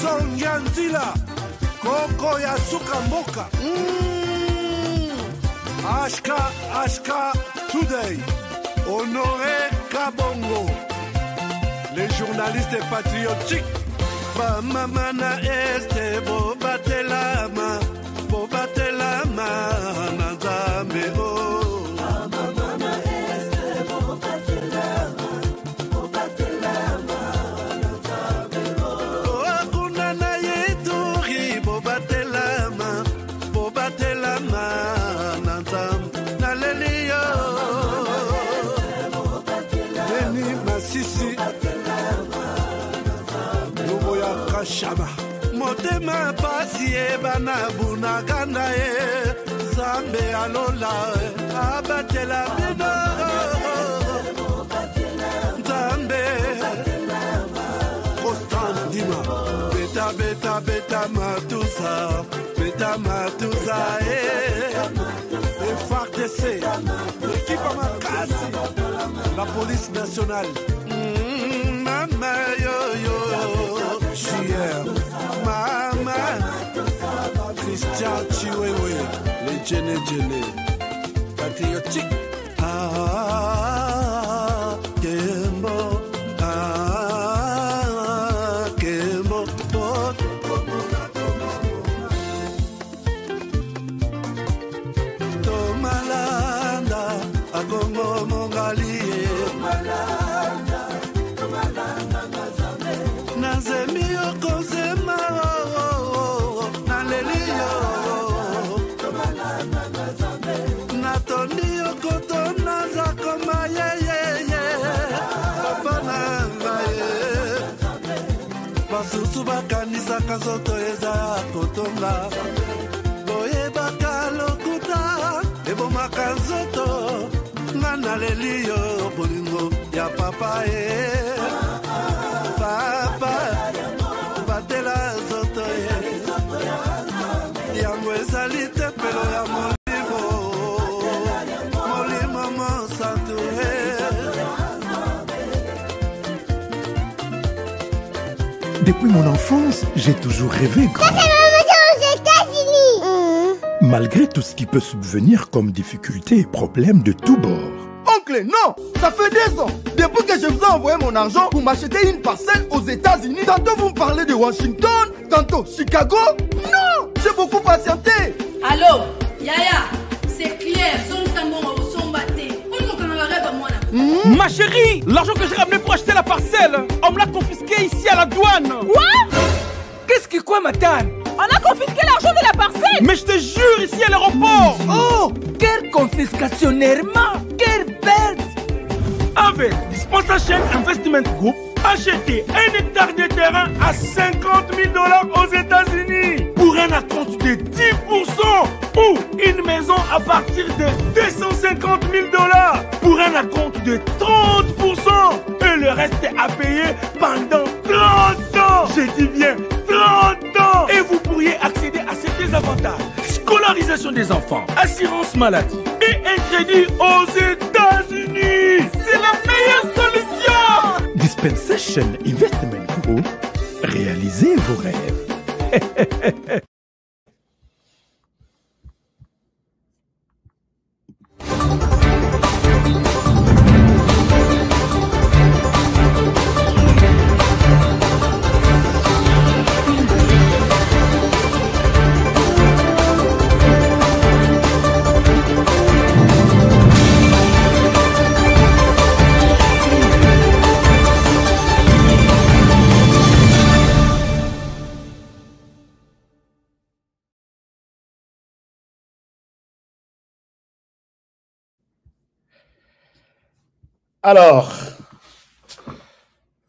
Sonjanzila, Koko ya Sukamboka. Ashka Today, Honoré Kabongo, les journalistes patriotiques. Bamamana este bobatelama nazambe o. Bamamana este bobatelama nazambe o. Akuna na yeturi bobatelama nazambe naleliyo. Beni Masisi. Shaba motema pasi bana bunaganda zambe alola abatela bino zambe Constant Dima beta matusa FARDC l'équipe à Makasi la police nationale mama yo Chier, Mama, Christian Chiwewe, les Djene, patriotique. Kembo, Kembo, Tomalanda, Agongo Mongali, Nazemi Kozema Nalelio Natoni Okotona Zakoma Papa Nangaye Basusuba Kanisa Kazoto Eza Kotonga Boye Bakalo Kuta Ebo Makazoto Nanalelio Bolingo Ya Papa Papa, batela zoto ye yango ezalite pelo ya molimo monsantu Depuis mon enfance, j'ai toujours rêvé grand. aux États-Unis. Malgré tout ce qui peut subvenir comme difficultés et problèmes de tous bords. Oncle, non, ça fait 2 ans. Depuis que je vous ai envoyé mon argent pour m'acheter une parcelle aux États-Unis, tantôt vous me parlez de Washington, tantôt Chicago. Non, j'ai beaucoup patienté. Allô, Yaya, c'est clair, Ma chérie, l'argent que j'ai ramené pour acheter la parcelle, on me l'a confisqué ici à la douane. Quoi? Qu'est-ce qui quoi, Matane? On a confisqué l'argent de la parcelle. Mais je te jure, ici à l'aéroport. Oh, quelle confiscationnairement, quelle perte. Avec Dispensation Investment Group, achetez 1 hectare de terrain à 50 000 $ aux États-Unis pour un acompte de 10% ou une maison à partir de 250 000 $ pour un acompte de 30% et le reste à payer pendant 30 ans. Je dis bien 30 ans. Et vous pourriez accéder à ces désavantages: scolarisation des enfants, assurance maladie et un crédit aux États-Unis. C'est la meilleure solution. Dispensation Investment Group, réalisez vos rêves. Alors,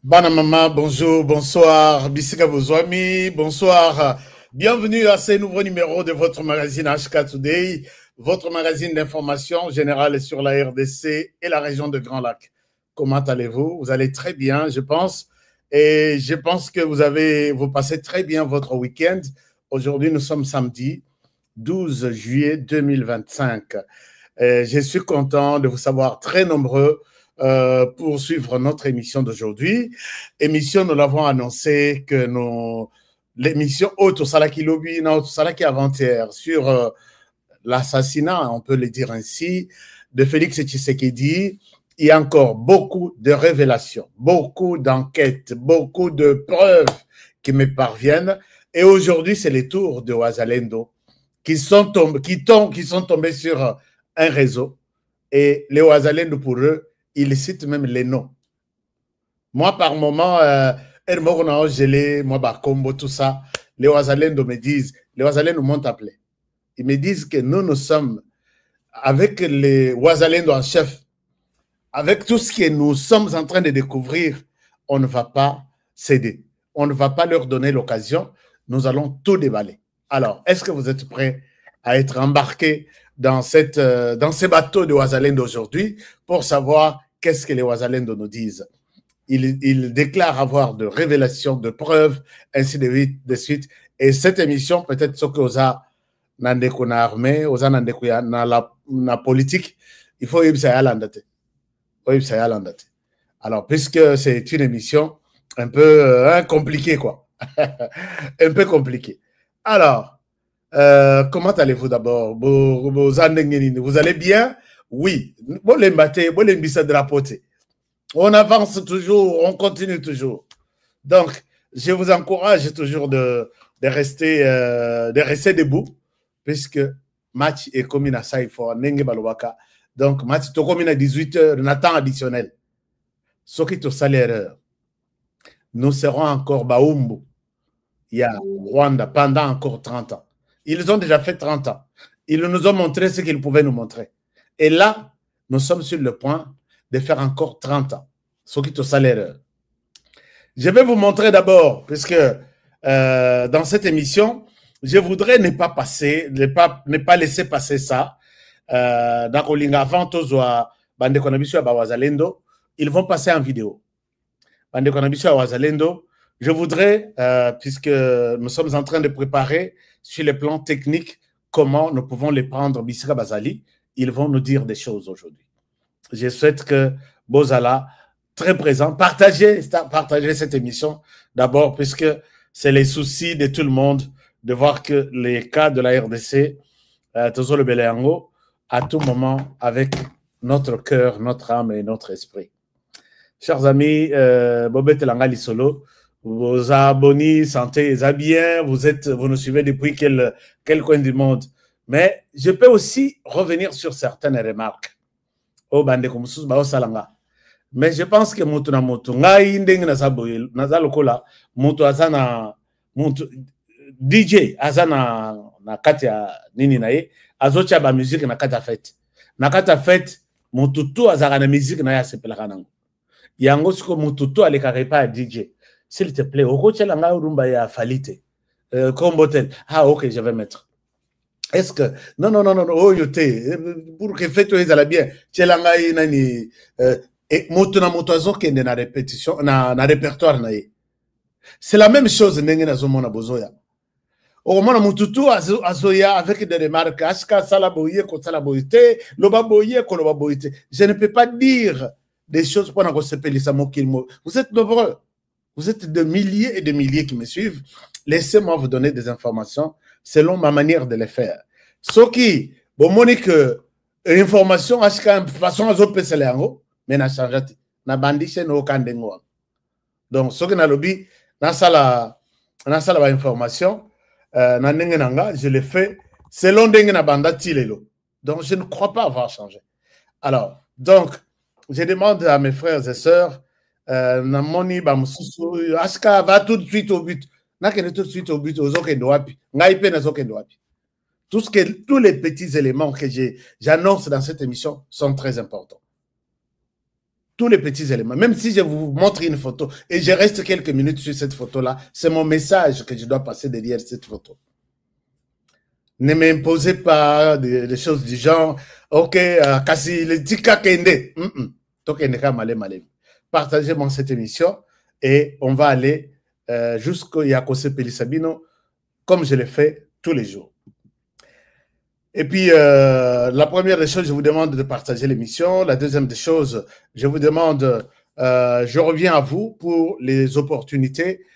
Banamama, bonjour, bonsoir, Bissika Bozwami, bonsoir. Bienvenue à ce nouveau numéro de votre magazine HK Today, votre magazine d'information générale sur la RDC et la région de Grand Lac. Comment allez-vous? Vous allez très bien, je pense. Et je pense que vous passez très bien votre week-end. Aujourd'hui, nous sommes samedi 12 juillet 2025. Je suis content de vous savoir très nombreux pour suivre notre émission d'aujourd'hui. Émission, nous l'avons annoncé que nous l'émission Auto Salaki Lobby, Auto Salaki avant-hier sur l'assassinat, on peut le dire ainsi, de Félix Tshisekedi. Il y a encore beaucoup de révélations, beaucoup d'enquêtes, beaucoup de preuves qui me parviennent. Et aujourd'hui, c'est le tour de Wazalendo qui sont tombés sur un réseau. Et les Wazalendo, pour eux, ils citent même les noms. Moi, par moment, Hermogona Gelé, moi, Bakombo, tout ça, les Wazalendo me disent, les Wazalendo m'ont appelé. Ils me disent que nous sommes, avec les Wazalendo en chef, avec tout ce que nous sommes en train de découvrir, on ne va pas céder. On ne va pas leur donner l'occasion. Nous allons tout déballer. Alors, est-ce que vous êtes prêts à être embarqués dans ces bateaux de Wazalendo aujourd'hui pour savoir qu'est-ce que les Wazalendo nous disent? Ils déclarent avoir de révélations, de preuves, ainsi de suite. Et cette émission, peut-être ce que vous avez dans l'armée, dans la politique, il faut y aller. Alors, puisque c'est une émission un peu compliquée, quoi. Un peu compliquée. Alors, comment allez-vous d'abord? Vous allez bien? Oui. On avance toujours, on continue toujours. Donc, je vous encourage toujours de rester debout, puisque match est comme une saïfo, Nenge Balobaka. Donc, match est comme une 18h, un temps additionnel. Ce qui est au salaire, nous serons encore Baumbu. Il y a Rwanda pendant encore 30 ans. Ils ont déjà fait 30 ans. Ils nous ont montré ce qu'ils pouvaient nous montrer. Et là, nous sommes sur le point de faire encore 30 ans. Ce qui est au salaire. Je vais vous montrer d'abord, puisque dans cette émission, je voudrais ne pas laisser passer ça. Avant ils vont passer en vidéo. Je voudrais, puisque nous sommes en train de préparer sur le plan technique comment nous pouvons les prendre Bisika Bazali, ils vont nous dire des choses aujourd'hui. Je souhaite que Bozala, très présent, partagez cette émission d'abord, puisque c'est les soucis de tout le monde de voir que les cas de la RDC, Tozo le Beléango, à tout moment avec notre cœur, notre âme et notre esprit. Chers amis, Bobet Langali Solo, vos abonnés, santé, bien, vous nous suivez depuis quel coin du monde. Mais je peux aussi revenir sur certaines remarques. Oh, bande comme sous bao salanga. Mais je pense que mutu na mutu ngai ndenge na saboyel na zalokola mutu azana mutu DJ azana na kati ya nini na ye azocha ba musique na kati ya fête. Na kati ya fête mutu tu azaka na musique na ya sepelaka nango. Yango siko mutu tu alekaka pa DJ. S'il te plaît, okochela ngai rumba ya falite. Kombotel. Ah OK, je vais mettre. Est-ce que non oh yote pour que fête ezala bien. Chela ngai nani et moto na moto azokende na répétition na répertoire na ye. C'est la même chose ndenge nazomona bozoya. Omona mututu azoya avec des remarques aska sala boye ko sala boyete loba boye ko loba boyete. Je ne peux pas dire des choses pour na sepelisa mokilmo. Vous êtes nombreux. Vous êtes de milliers et de milliers qui me suivent. Laissez-moi vous donner des informations selon ma manière de les faire. Ce qui bon monique information aska façon azopesele yango. Mais na changé na bandishe no kandengo. Donc ce que na lobby na sala ba information na ndenge nanga je le fais selon ndenge na bandati lelo. Donc je ne crois pas avoir changé. Alors donc je demande à mes frères et sœurs na moni ba mususu aska va tout de suite au but. Na kene tout de suite au but ozokendo wapi. Ngai pe na zokendo wapi. Tous les petits éléments que j'annonce dans cette émission sont très importants. Tous les petits éléments. Même si je vous montre une photo et je reste quelques minutes sur cette photo-là, c'est mon message que je dois passer derrière cette photo. Ne m'imposez pas des choses du genre, ok, kasi le tika kende. Tokende ka male male. Partagez-moi cette émission et on va aller jusqu'au Yakose Pelisabino comme je le fais tous les jours. Et puis, la première des choses, je vous demande de partager l'émission. La deuxième des choses, je vous demande, je reviens à vous pour les opportunités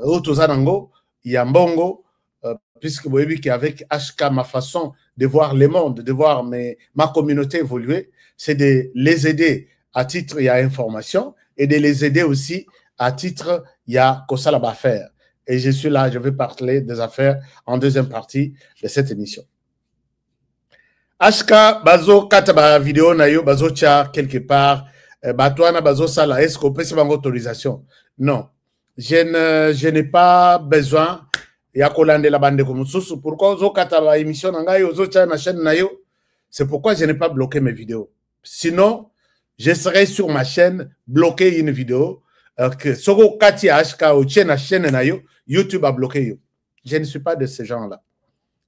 Otozanango, Yambongo, puisque vous voyez qu'avec HK, ma façon de voir le monde, de voir ma communauté évoluer, c'est de les aider à titre, il y a information, et de les aider aussi à titre, il y a Kosala Affaires. Et je suis là, je vais parler des affaires en deuxième partie de cette émission. HK, bazo kataba vidéo na yo, bazo tcha quelque part, batouana bazo sala, est-ce qu'on peut se faire autorisation? Non, je n'ai pas besoin. Ya kolande la bande comme sous. Pourquoi zo kataba émission na yo, zo tcha na chaîne na yo? C'est pourquoi je n'ai pas bloqué mes vidéos. Sinon, je serais sur ma chaîne, bloquer une vidéo, que Sogo Kati HK ou na chaîne na yo, YouTube a bloqué yo. Je ne suis pas de ces gens-là.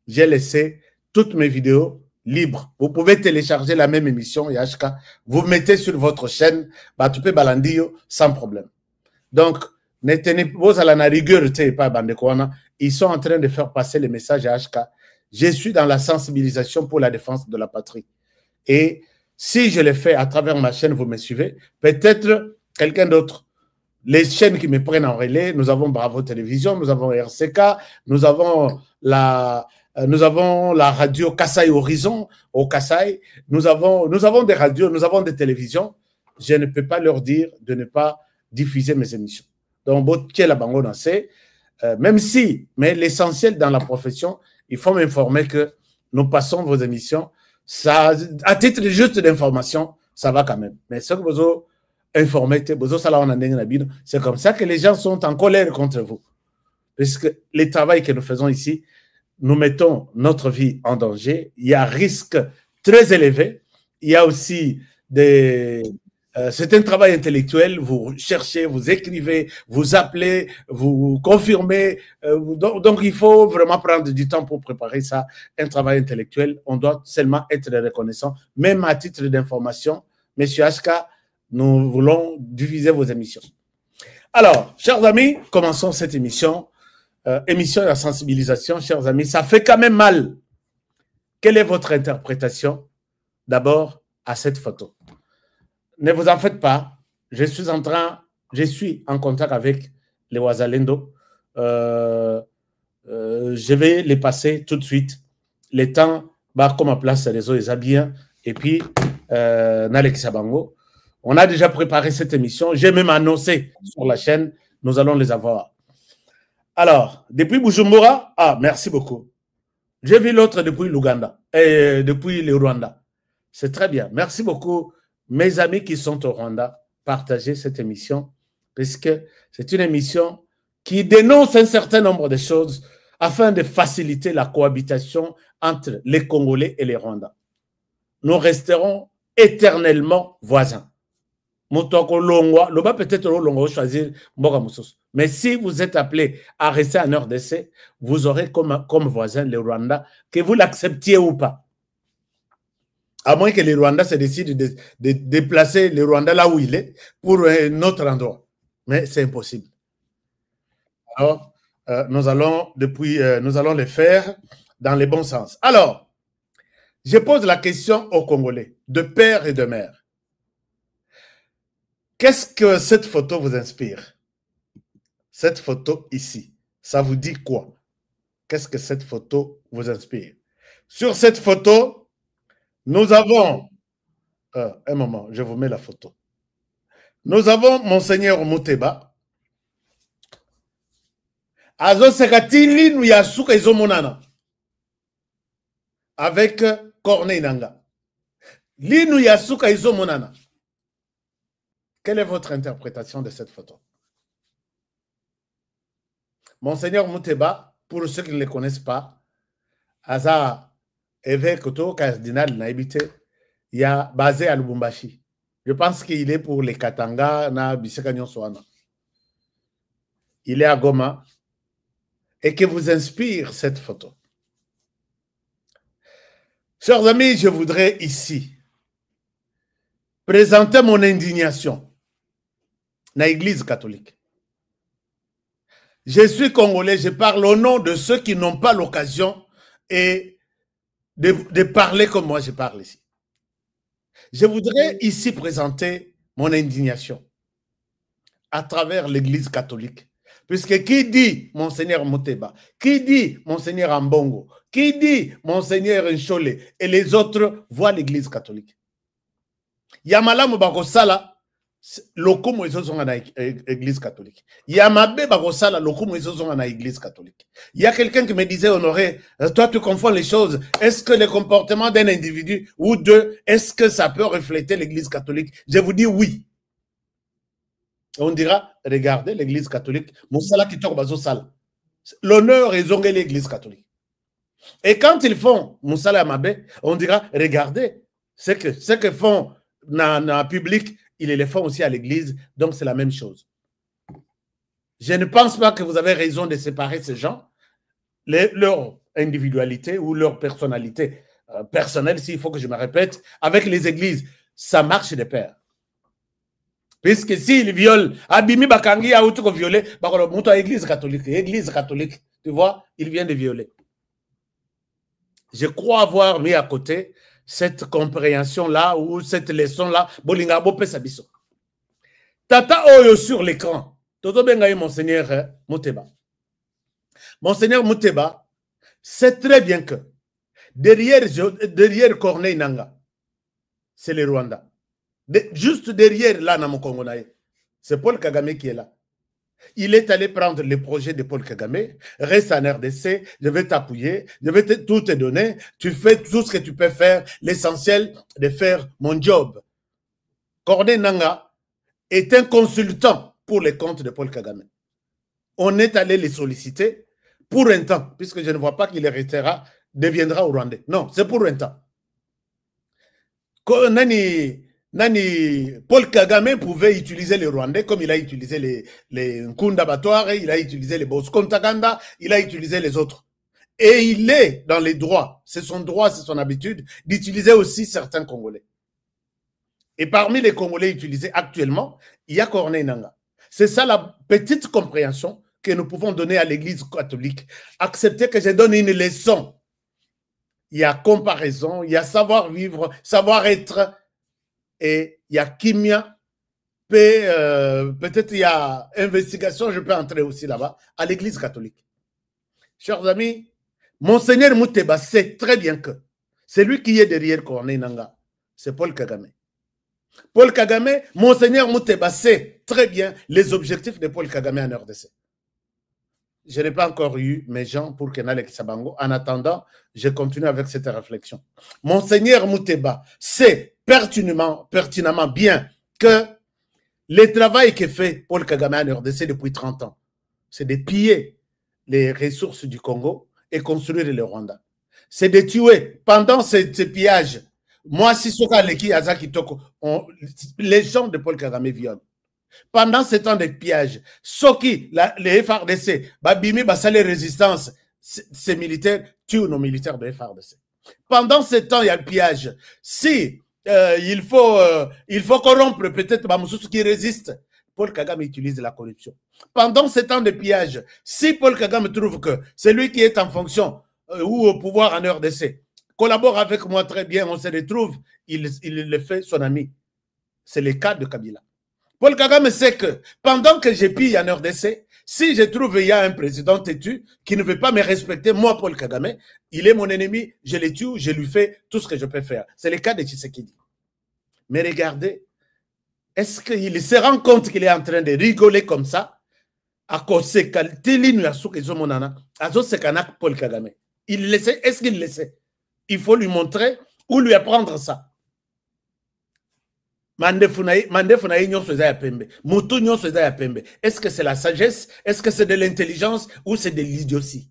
J'ai laissé toutes mes vidéos libres. Vous pouvez télécharger la même émission, HK, vous mettez sur votre chaîne, Batoupe Balandio, sans problème. Donc, ne tenez pas à la rigueur, pas Bandekouana. Ils sont en train de faire passer les messages à HK. Je suis dans la sensibilisation pour la défense de la patrie. Et si je le fais à travers ma chaîne, vous me suivez, peut-être quelqu'un d'autre. Les chaînes qui me prennent en relais, nous avons Bravo Télévision, nous avons RCK, nous avons la radio Kassai Horizon au Kassai, nous avons des radios, nous avons des télévisions. Je ne peux pas leur dire de ne pas diffuser mes émissions. Donc, même si, mais l'essentiel dans la profession, il faut m'informer que nous passons vos émissions. Ça, à titre juste d'information, ça va quand même. Mais ce que vous informez, c'est comme ça que les gens sont en colère contre vous. Parce que le travail que nous faisons ici, nous mettons notre vie en danger. Il y a un risque très élevé. Il y a aussi c'est un travail intellectuel. Vous cherchez, vous écrivez, vous appelez, vous confirmez. Donc, il faut vraiment prendre du temps pour préparer ça. Un travail intellectuel, on doit seulement être reconnaissant. Même à titre d'information, Monsieur HK, nous voulons diffuser vos émissions. Alors, chers amis, commençons cette émission. Émission de la sensibilisation, chers amis. Ça fait quand même mal. Quelle est votre interprétation, d'abord, à cette photo? Ne vous en faites pas. Je suis en contact avec les Wazalendo. Je vais les passer tout de suite. Les temps, comme à place réseau, ils bien. Et puis, Nalexia Bango. On a déjà préparé cette émission. J'ai même annoncé sur la chaîne. Nous allons les avoir. Alors, depuis Bujumbura, merci beaucoup. J'ai vu l'autre depuis l'Ouganda et depuis le Rwanda. C'est très bien. Merci beaucoup. Mes amis qui sont au Rwanda, partagez cette émission parce que c'est une émission qui dénonce un certain nombre de choses afin de faciliter la cohabitation entre les Congolais et les Rwandais. Nous resterons éternellement voisins. Peut-être choisir mais si vous êtes appelé à rester en RDC, vous aurez comme voisin les Rwandais, que vous l'acceptiez ou pas. À moins que les Rwandais se décident de déplacer les Rwandais là où il est pour un autre endroit. Mais c'est impossible. Alors, nous allons les faire dans le bon sens. Alors, je pose la question aux Congolais, de père et de mère. Qu'est-ce que cette photo vous inspire? Cette photo ici, ça vous dit quoi? Qu'est-ce que cette photo vous inspire? Sur cette photo, nous avons... un moment, je vous mets la photo. Nous avons Monseigneur Mouteba. Avec Corneille Nanga. Linu Yasuka Izomonana. Quelle est votre interprétation de cette photo? Monseigneur Mouteba, pour ceux qui ne le connaissent pas, Aza évêque au cardinal Naibité, il y a basé à Lubumbashi. Je pense qu'il est pour les Katanga, na Bisekanyon Soana. Il est à Goma. Et que vous inspire cette photo. Chers amis, je voudrais ici présenter mon indignation dans l'Église catholique. Je suis congolais, je parle au nom de ceux qui n'ont pas l'occasion de parler comme moi je parle ici. Je voudrais ici présenter mon indignation à travers l'église catholique. Puisque qui dit Monseigneur Muteba, qui dit Monseigneur Ambongo, qui dit Monseigneur Nchole et les autres voient l'église catholique. Yamalamu bakosala lokumu ezozonga na église catholique. Yamabe bakosala lokumu ezozonga na église catholique. Il y a quelqu'un qui me disait, Honoré, toi tu confonds les choses. Est-ce que le comportement d'un individu ou deux, est-ce que ça peut refléter l'église catholique? Je vous dis oui. On dira, regardez l'église catholique, Moussala qui toque bazo sala. L'honneur est zongué l'église catholique. Et quand ils font Moussala Amabé, on dira, regardez, ce que font dans le public, ils le font aussi à l'église, donc c'est la même chose. Je ne pense pas que vous avez raison de séparer ces gens, leur individualité ou leur personnalité personnelle, s'il faut que je me répète, avec les églises. Ça marche de pair. Puisque s'ils violent, Abimi Bakangi a outre violé, église catholique, tu vois, il vient de violer. Je crois avoir mis à côté cette compréhension-là ou cette leçon-là. Bolinga Bopé Sabiso. Tata Oyo sur l'écran. Toto Bengaï, Monseigneur Muteba. Monseigneur Muteba, c'est très bien que derrière Corneille Nanga, c'est le Rwanda. Juste derrière là, dans mon Congo, c'est Paul Kagame qui est là. Il est allé prendre les projets de Paul Kagame, reste en RDC, je vais t'appuyer, je vais tout te donner, tu fais tout ce que tu peux faire, l'essentiel de faire mon job. Corneille Nanga est un consultant pour les comptes de Paul Kagame. On est allé les solliciter pour un temps, puisque je ne vois pas qu'il deviendra Rwandais. Non, c'est pour un temps. Paul Kagame pouvait utiliser les Rwandais comme il a utilisé les Nkunda Batware, il a utilisé les Bosco Ntaganda, il a utilisé les autres. Et il est dans les droits, c'est son droit, c'est son habitude d'utiliser aussi certains Congolais. Et parmi les Congolais utilisés actuellement, il y a Corneille Nanga. C'est ça la petite compréhension que nous pouvons donner à l'Église catholique. Accepter que je donne une leçon. Il y a comparaison, il y a savoir-vivre, savoir-être, et il y a kimia, peut-être il y a investigation, je peux entrer aussi là-bas, à l'Église catholique. Chers amis, Monseigneur Muteba sait très bien que c'est lui qui est derrière Corneille Nanga, c'est Paul Kagame. Paul Kagame, Monseigneur Muteba sait très bien les objectifs de Paul Kagame en RDC. Je n'ai pas encore eu mes gens pour Kenale Kisabango. En attendant, je continue avec cette réflexion. Monseigneur Muteba sait pertinemment bien que le travail que fait Paul Kagame en RDC depuis 30 ans, c'est de piller les ressources du Congo et construire le Rwanda. C'est de tuer pendant ces pillages. Moi, si ce cas les gens de Paul Kagame violent. Pendant ce temps de pillage, Soki, les FRDC, Babimi, Bassale Résistance, ces militaires tuent nos militaires de FRDC. Pendant ce temps, il y a le pillage. Si il faut corrompre peut-être Bamoussou qui résiste, Paul Kagame utilise la corruption. Pendant ce temps de pillage, si Paul Kagame trouve que celui qui est en fonction ou au pouvoir en RDC collabore avec moi très bien, on se retrouve, il le fait son ami. C'est le cas de Kabila. Paul Kagame sait que pendant que je pille en RDC, si je trouve qu'il y a un président têtu qui ne veut pas me respecter, moi, Paul Kagame, il est mon ennemi, je le tue, je lui fais tout ce que je peux faire. C'est le cas de Tshisekedi. Mais regardez, est-ce qu'il se rend compte qu'il est en train de rigoler comme ça à cause de Paul Kagame? Il le sait, est-ce qu'il le sait? Il faut lui montrer ou lui apprendre ça. Est-ce que c'est la sagesse? Est-ce que c'est de l'intelligence ou c'est de l'idiotie?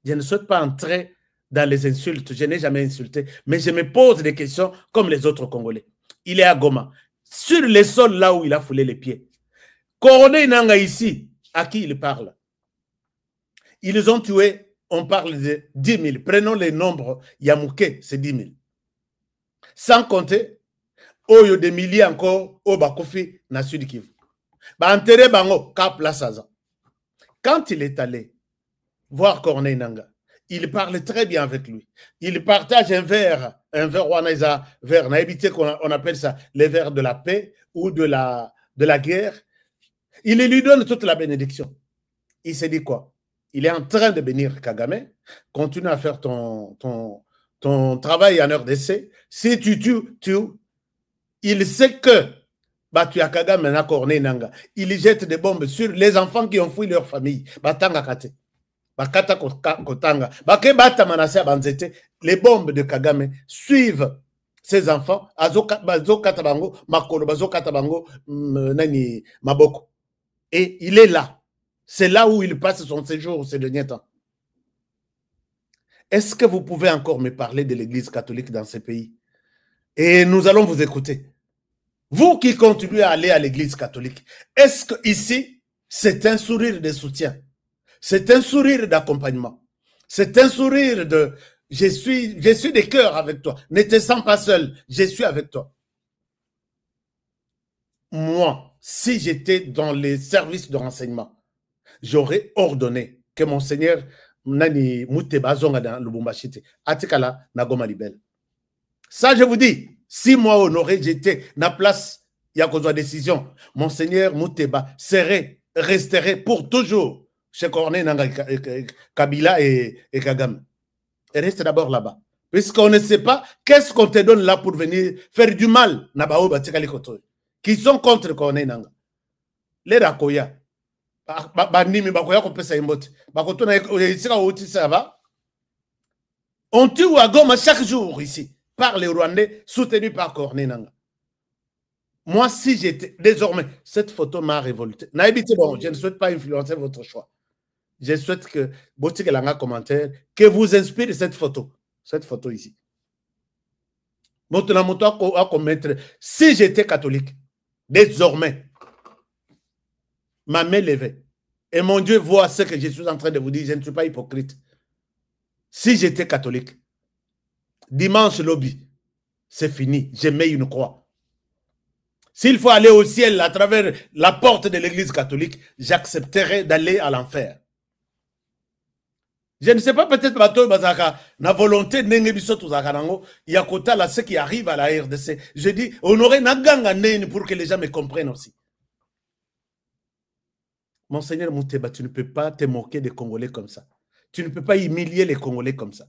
Je ne souhaite pas entrer dans les insultes. Je n'ai jamais insulté. Mais je me pose des questions comme les autres Congolais. Il est à Goma. Sur les sols là où il a foulé les pieds. Corneille Nanga ici, à qui il parle? Ils ont tué, on parle de 10 000. Prenons les nombres. Yamouké, c'est 10 000. Sans compter Oyo des milliers encore au Bakofi na Sud Kivu. Ba enterré bango cap la Saza. Quand il est allé voir Corneille Nanga, il parle très bien avec lui. Il partage un verre Wanaisa, verre naïbité qu'on appelle ça les verres de la paix ou de de la guerre, il lui donne toute la bénédiction. Il s'est dit quoi? Il est en train de bénir Kagame, continue à faire ton travail en RDC. Si tu tues, il sait que tu as Kagame na Corné Nanga. Il jette des bombes sur les enfants qui ont fui leur famille. Batanga kate. Bakata kotanga. Bake bata manase banzete. Les bombes de Kagame suivent ces enfants. Bazo katabango, makolo, bazo katabango, nani, maboko. Et il est là. C'est là où il passe son séjour ces derniers temps. Est-ce que vous pouvez encore me parler de l'Église catholique dans ces pays? Et nous allons vous écouter. Vous qui continuez à aller à l'Église catholique, est-ce que ici, c'est un sourire de soutien? C'est un sourire d'accompagnement? C'est un sourire de « je suis de cœur avec toi, ne te sens pas seul, je suis avec toi ». Moi, si j'étais dans les services de renseignement, j'aurais ordonné que mon Seigneur Nani Mouteba Zonga dans Lubumbashi Atikala Nagoma Libel. Ça, je vous dis, si moi, honoré, j'étais dans la place, il y a une décision, mon Seigneur Mouteba resterait pour toujours chez Corné Kabila et Kagame. Et reste d'abord là-bas. Puisqu'on ne sait pas qu'est-ce qu'on te donne là pour venir faire du mal, qui sont contre Corné Nanga. Les Rakoya. On tue à Goma chaque jour ici par les Rwandais soutenus par Corné Nanga. Moi, si j'étais désormais, cette photo m'a révolté. Bon, je ne souhaite pas influencer votre choix. Je souhaite que Botique Langa commentaire que vous inspire cette photo ici. Si j'étais catholique, désormais, ma main levée. Et mon Dieu voit ce que je suis en train de vous dire. Je ne suis pas hypocrite. Si j'étais catholique, dimanche lobby, c'est fini. Je mets une croix. S'il faut aller au ciel à travers la porte de l'église catholique, j'accepterai d'aller à l'enfer. Je ne sais pas, peut-être la volonté de il y a ce qui arrive à la RDC. Je dis, honorer Naganga pour que les gens me comprennent aussi. Monseigneur Mouteba, tu ne peux pas te moquer des Congolais comme ça. Tu ne peux pas humilier les Congolais comme ça.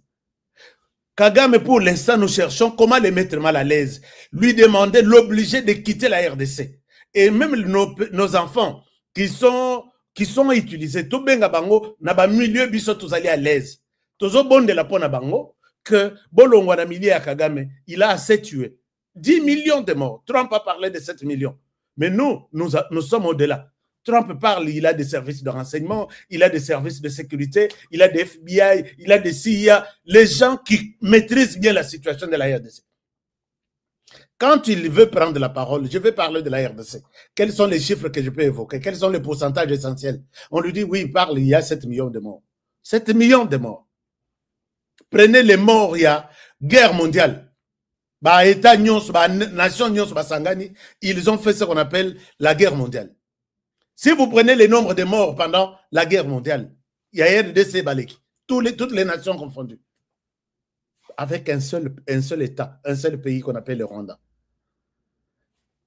Kagame, pour l'instant, nous cherchons comment les mettre mal à l'aise. Lui demander, l'obliger de quitter la RDC. Et même nos enfants qui sont utilisés, tout benga bango, na ba milieu biso tous allés à l'aise. Tozo bon de la pona bango, que Bolongo na milieu à Kagame, il a assez tué. 10 millions de morts. Trump a parlé de 7 millions. Mais nous sommes au-delà. Trump parle, il a des services de renseignement, il a des services de sécurité, il a des FBI, il a des CIA, les gens qui maîtrisent bien la situation de la RDC. Quand il veut prendre la parole, je vais parler de la RDC. Quels sont les chiffres que je peux évoquer? Quels sont les pourcentages essentiels? On lui dit, oui, il parle, il y a 7 millions de morts. 7 millions de morts. Prenez les morts, il y a guerre mondiale. État nyons, nation nyons, Sangani, ils ont fait ce qu'on appelle la guerre mondiale. Si vous prenez le nombre de morts pendant la guerre mondiale, il y a RDC Baleki, toutes les nations confondues, avec un seul État, un seul pays qu'on appelle le Rwanda.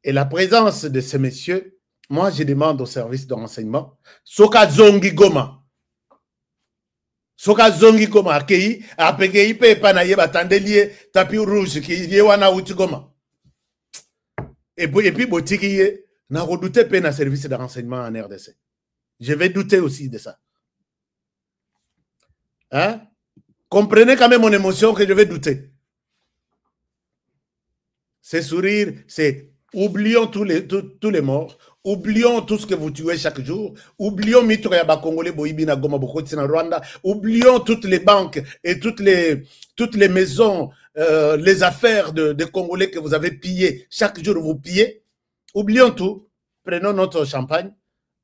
Et la présence de ces messieurs, moi je demande au service de renseignement, Soka Zongi Goma, Akei, Apekei Pepanaye Batandelie, tapis rouge, qui y wana uti Goma. Et puis Botiki n'a redouté peine à service de renseignement en RDC. Je vais douter aussi de ça. Hein? Comprenez quand même mon émotion que je vais douter. C'est sourire, c'est oublions tous les morts, oublions tout ce que vous tuez chaque jour, oublions Mitroyaba Congolais, Boibina Goma Bokotsina Rwanda, oublions toutes les banques et toutes les maisons, les affaires de Congolais que vous avez pillées. Chaque jour vous pillez. Oublions tout, prenons notre champagne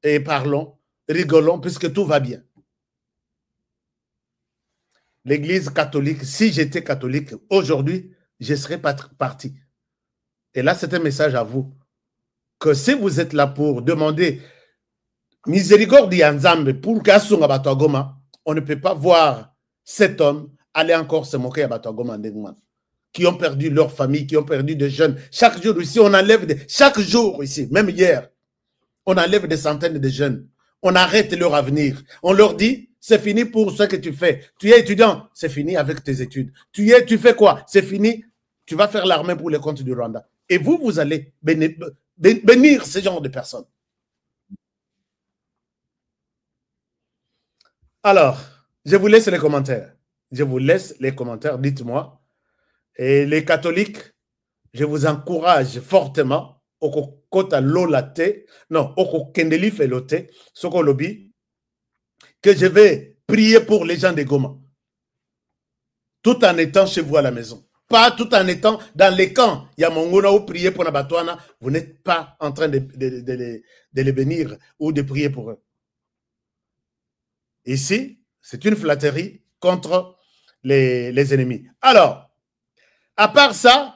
et parlons, rigolons, puisque tout va bien. L'Église catholique, si j'étais catholique, aujourd'hui, je serais parti. Et là, c'est un message à vous, que si vous êtes là pour demander miséricorde Nzambe pour qu'Asunga Batagoma, on ne peut pas voir cet homme aller encore se moquer à Batagoma qui ont perdu leur famille, qui ont perdu des jeunes. Chaque jour ici, on enlève chaque jour ici, même hier, on enlève des centaines de jeunes. On arrête leur avenir. On leur dit, c'est fini pour ce que tu fais. Tu es étudiant, c'est fini avec tes études. Tu fais quoi? C'est fini. Tu vas faire l'armée pour les comptes du Rwanda. Et vous, vous allez bénir ce genre de personnes. Alors, je vous laisse les commentaires. Je vous laisse les commentaires, dites-moi. Et les catholiques, je vous encourage fortement au kota lolate, non, au kendeli felote, soko lobby, que je vais prier pour les gens de Goma. Tout en étant chez vous à la maison. Pas tout en étant dans les camps. Il y a Mongona ou prier pour Nabatouana. Vous n'êtes pas en train de les bénir ou de prier pour eux. Ici, c'est une flatterie contre les ennemis. Alors, à part ça,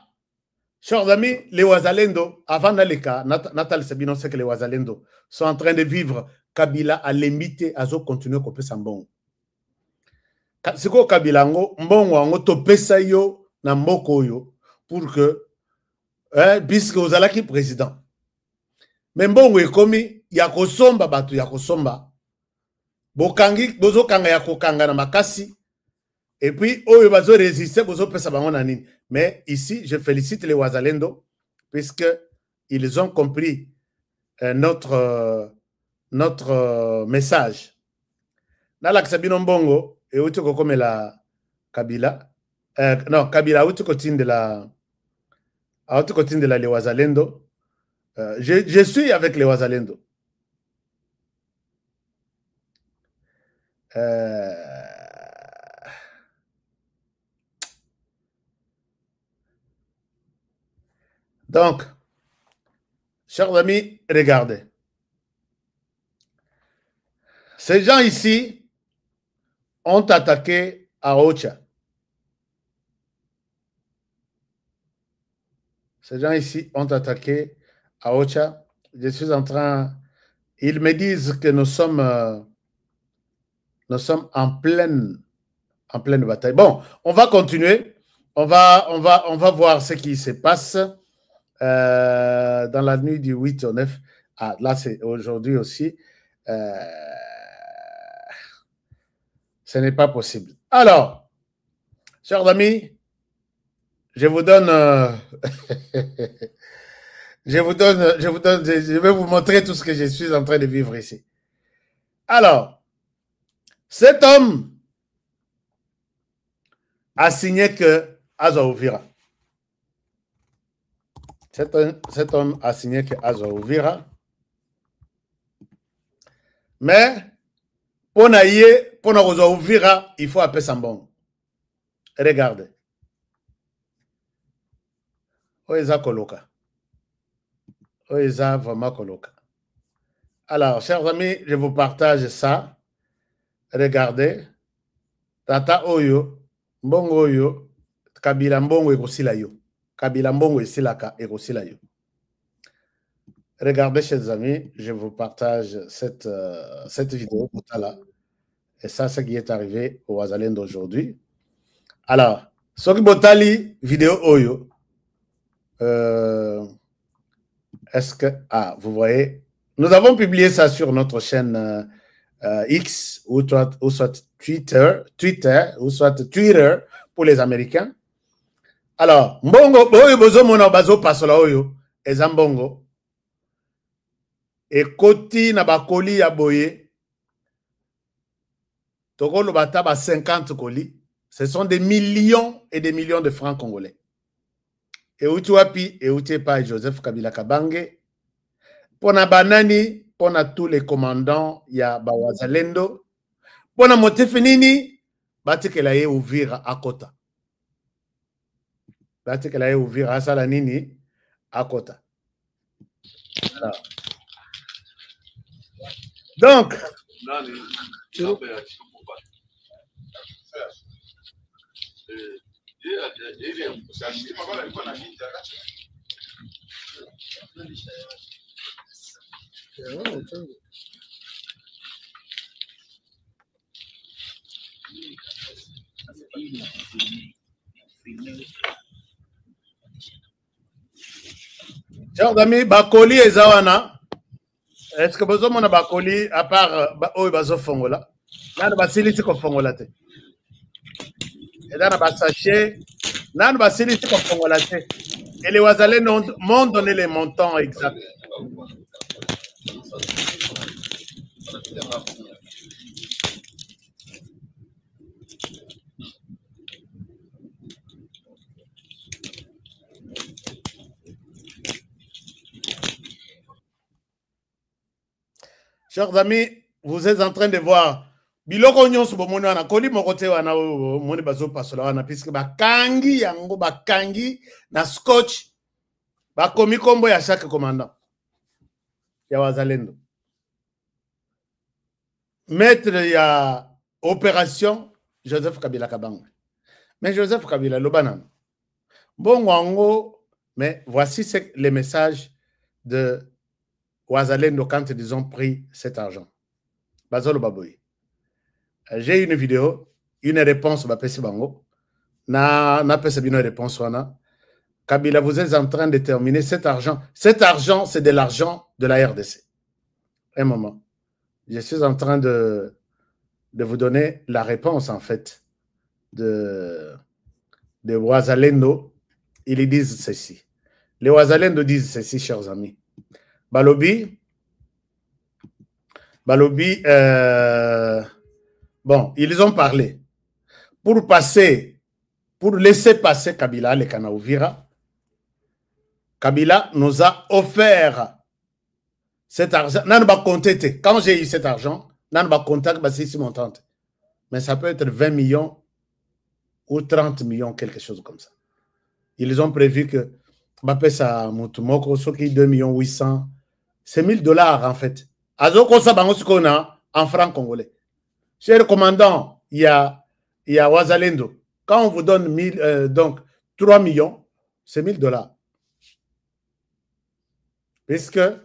chers amis, les Wazalendo, avant Naleka, Natal Sabino sait que les Wazalendo sont en train de vivre Kabila à l'imiter, à continuer à couper Sambon. C'est quoi Kabila? Mbongo, on topesa yo na mboko yo pour que, puisque vous allez qui président. Mais Mbongo est commis, yakosomba batu yakosomba. Bokangi, bozo kanga yakokanga na makasi. Et puis, oyo bazo résister, bozo pesa bango na nini. Mais ici, je félicite les Wazalendo, puisque ils ont compris notre message. Nala Sabino Mbongo, et où tu comme la Kabila, non, Kabila, où tu continues de la les Wazalendo. Je suis avec les Wazalendo. Donc, chers amis, regardez. Ces gens ici ont attaqué à Ocha. Ces gens ici ont attaqué à Ocha. Je suis en train... Ils me disent que nous sommes en pleine bataille. Bon, on va continuer. On va voir ce qui se passe dans la nuit du 8 au 9. Ah, là, c'est aujourd'hui aussi. Ce n'est pas possible. Alors, chers amis, je vous donne... je vais vous montrer tout ce que je suis en train de vivre ici. Alors, cet homme a signé que Azwa Uvira. Cet homme a signé que Azwa Uvira. Mais, pour Azwa Uvira, il faut appeler Sambon. Regardez. Oeza Koloka. Oeza vraiment Koloka. Alors, chers amis, je vous partage ça. Regardez. Tata Oyo, Mbongo Oyo, Kabila Mbongo Ekosila yo. Kabila Mbongo Esilaka Ekosila yo. Regardez, chers amis, je vous partage cette vidéo. Et ça, c'est ce qui est arrivé au Wazalendo d'aujourd'hui. Alors, Soki Botali, vidéo Oyo. Est-ce que... Ah, vous voyez, nous avons publié ça sur notre chaîne X ou soit Twitter ou soit Twitter pour les Américains. Alors, Mbongo, Oyo Bozo Mona Bazo Pasola Oyo, Ezambongo, et Koti Nabakoli Yaboye, Togo Lobataba 50 colis, ce sont des millions et des millions de francs congolais. Et Utuapi et Utepa Joseph Kabila Kabange, pona banani, pona tous les commandants, il y a Bawazalendo, pona Motefenini, Batikelaye Uvira Akota. Batikelaye Uvira Salanini Akota. Alors. Donc, chers amis, Bakoli et Zawana, Est-ce que vous avez un colis à part Oyo Fongola? Nan basili ko Fongola te. Et dans le sachet, nan basili ko Fongola te. Et les Wazalendo m'ont donné les montants exacts. Chers amis, vous êtes en train de voir biloko nyonso bomoni wana koli mokote wana moni bazo pasola wana puisque bakangi yango bakangi na scotch bakomi kombo ya chaque commandant ya Wazalendo. Maître ya opération Joseph Kabila Kabanga. Mais Joseph Kabila Lobanan. Bon wango, mais voici les messages de Wazalendo quand ils ont pris cet argent. Bazolo Baboy. J'ai une vidéo, une réponse à Pessi Bango. Na Pessi une réponse wana. Kabila, vous êtes en train de terminer cet argent. Cet argent, c'est de l'argent de la RDC. Un moment. Je suis en train de vous donner la réponse, en fait, de Wazalendo. Ils disent ceci. Les Wazalendo disent ceci, chers amis. Balobi, bon, ils ont parlé. Pour laisser passer Kabila, les Kanaouvira, Kabila nous a offert cet argent. Quand j'ai eu cet argent, c'est montant. Mais ça peut être 20 millions ou 30 millions, quelque chose comme ça. Ils ont prévu que Bapesa Moutoumoko, ce qui est 2 800 000, c'est 1 000 $ en fait. Azoko Sabango Sukona en francs congolais. Cher commandant, il y a Wazalendo. Quand on vous donne donc 3 millions, c'est 1 000 $. Puisque 1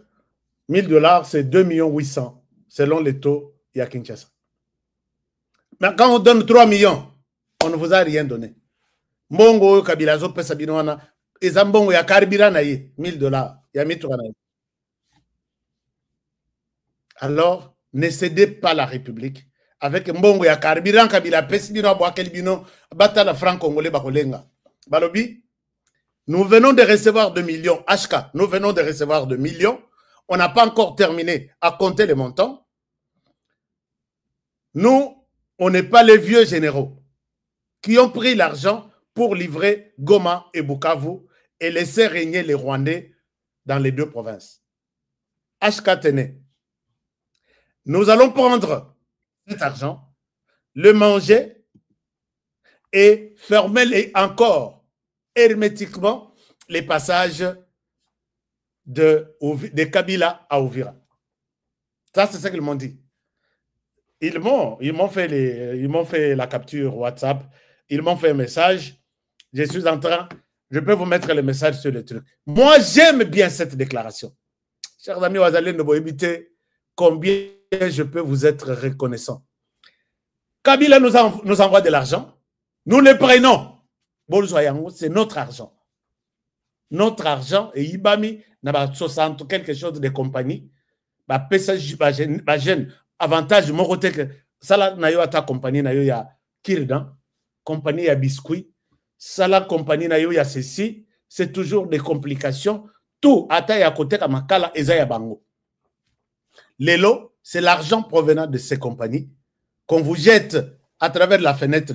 000 $, c'est 2 800 000 selon les taux, il y a Kinshasa. Mais quand on donne 3 millions, on ne vous a rien donné. Mbongo Kabilazo Pesabinoana, et Zambongo ya Karibira naye, 1 000 $, ya Mitoura naye. Alors, ne cédez pas la République avec Mbongo ya Karibira Kabila Pesibino Boakelbino, Batala franc congolais Bakolenga. Balobi, nous venons de recevoir 2 millions, HK, nous venons de recevoir 2 millions. On n'a pas encore terminé à compter les montants. Nous, on n'est pas les vieux généraux qui ont pris l'argent pour livrer Goma et Bukavu et laisser régner les Rwandais dans les 2 provinces. HK tenait. Nous allons prendre cet argent, le manger et fermer encore hermétiquement les passages de Kabila à Ouvira. Ça, c'est ce qu'ils m'ont dit. Ils m'ont fait la capture WhatsApp, ils m'ont fait un message. Je suis en train, je peux vous mettre le message sur le truc. Moi, j'aime bien cette déclaration. Chers amis Wazalendo, vous évitez combien je peux vous être reconnaissant. Kabila nous envoie de l'argent. Nous le prenons. C'est notre argent. Notre argent, et Ibami, n'a 60 quelque chose de compagnie. Avantage, mon côté que ça na yo ta compagnie na yo ya Kirdan, compagnie ya biscuit, ça la compagnie na yo ya ceci, c'est toujours des complications. Tout à taille à côté comme Makala et Zaya Bango. L'élo, c'est l'argent provenant de ces compagnies qu'on vous jette à travers la fenêtre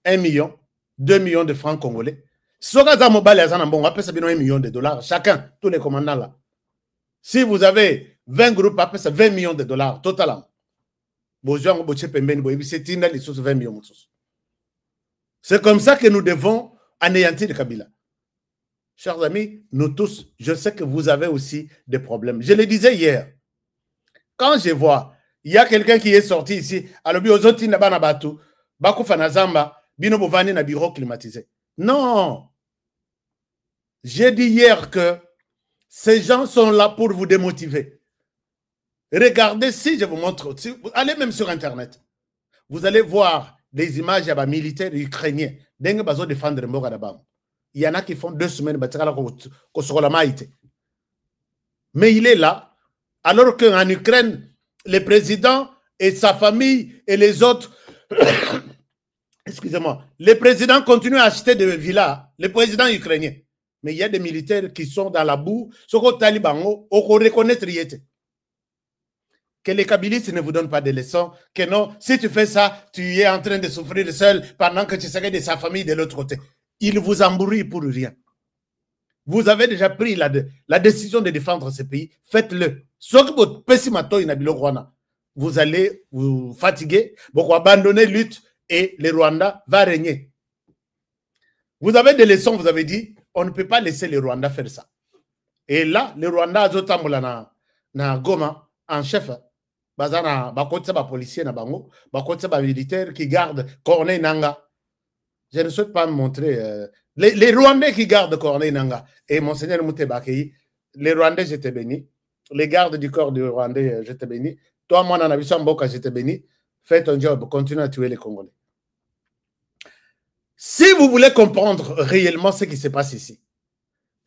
1 million, 2 millions de francs congolais. Sogaza Mobile Azanambon, après ça, 1 million de $. Chacun, tous les commandants là. Si vous avez 20 groupes, après ça, 20 millions de $, totalement. C'est comme ça que nous devons anéantir Kabila. Chers amis, nous tous, je sais que vous avez aussi des problèmes. Je le disais hier. Quand je vois, il y a quelqu'un qui est sorti ici, alors Biozoti Nabanabatu, Bakou Fanazamba, Bino Bovani na bureau climatisé. Non. J'ai dit hier que ces gens sont là pour vous démotiver. Regardez, si je vous montre, si vous allez même sur Internet, vous allez voir des images de militaires ukrainiens. Il y en a qui font 2 semaines, mais il est là Alors qu'en Ukraine, le président et sa famille et les autres, excusez-moi, le président continue à acheter des villas, le président ukrainien. Mais il y a des militaires qui sont dans la boue, ce qu'on Taliban, on reconnaît Triété. Que les kabylistes ne vous donnent pas de leçons, que non, si tu fais ça, tu es en train de souffrir seul pendant que tu serais de sa famille de l'autre côté. Il vous embrouille pour rien. Vous avez déjà pris la décision de défendre ce pays, faites-le. Vous allez vous fatiguer, vous abandonner la lutte et le Rwanda va régner. Vous avez des leçons, vous avez dit, on ne peut pas laisser le Rwanda faire ça. Et là, le Rwanda a na Goma en chef. Bazana, bakotse ba policier na bango, bakotse ba militaire qui garde Corneille Nanga. Je ne souhaite pas me montrer les Rwandais qui gardent Corneille Nanga. Et Monseigneur Moutebakei, les Rwandais, je te bénis. Les gardes du corps du Rwandais, je te bénis. Toi, moi, Nanabiso Mboka, je te bénis. Fais ton job, continue à tuer les Congolais. Si vous voulez comprendre réellement ce qui se passe ici,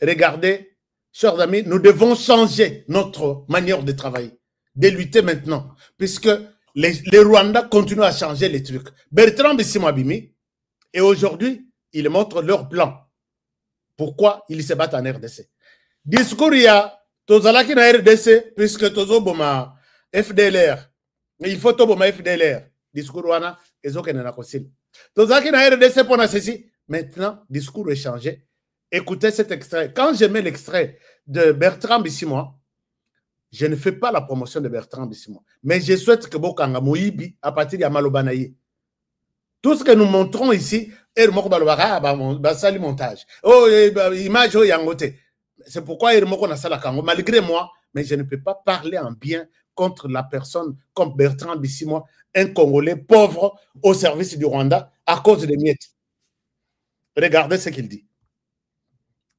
regardez, chers amis, nous devons changer notre manière de travailler, de lutter maintenant, puisque les Rwandais continuent à changer les trucs. Bertrand Bisimwabimi, et aujourd'hui, ils montrent leur plan. Pourquoi ils se battent en RDC. Discours, il y a Tozalaki na RDC, puisque Tozo Boma FDLR. Il faut Toboma FDLR. Discours wana, ezoke na kosil. Tozalaki na RDC pour ceci. Maintenant, discours est changé. Écoutez cet extrait. Quand je mets l'extrait de Bertrand Bisimwa, je ne fais pas la promotion de Bertrand Bisimwa. Mais je souhaite que Bokanga Moïbi, à partir de Malobanaye, tout ce que nous montrons ici, c'est montage. Oh, image, oh, yangote. C'est pourquoi malgré moi, mais je ne peux pas parler en bien contre la personne comme Bertrand Bisimwa, un Congolais pauvre au service du Rwanda à cause des miettes. Regardez ce qu'il dit.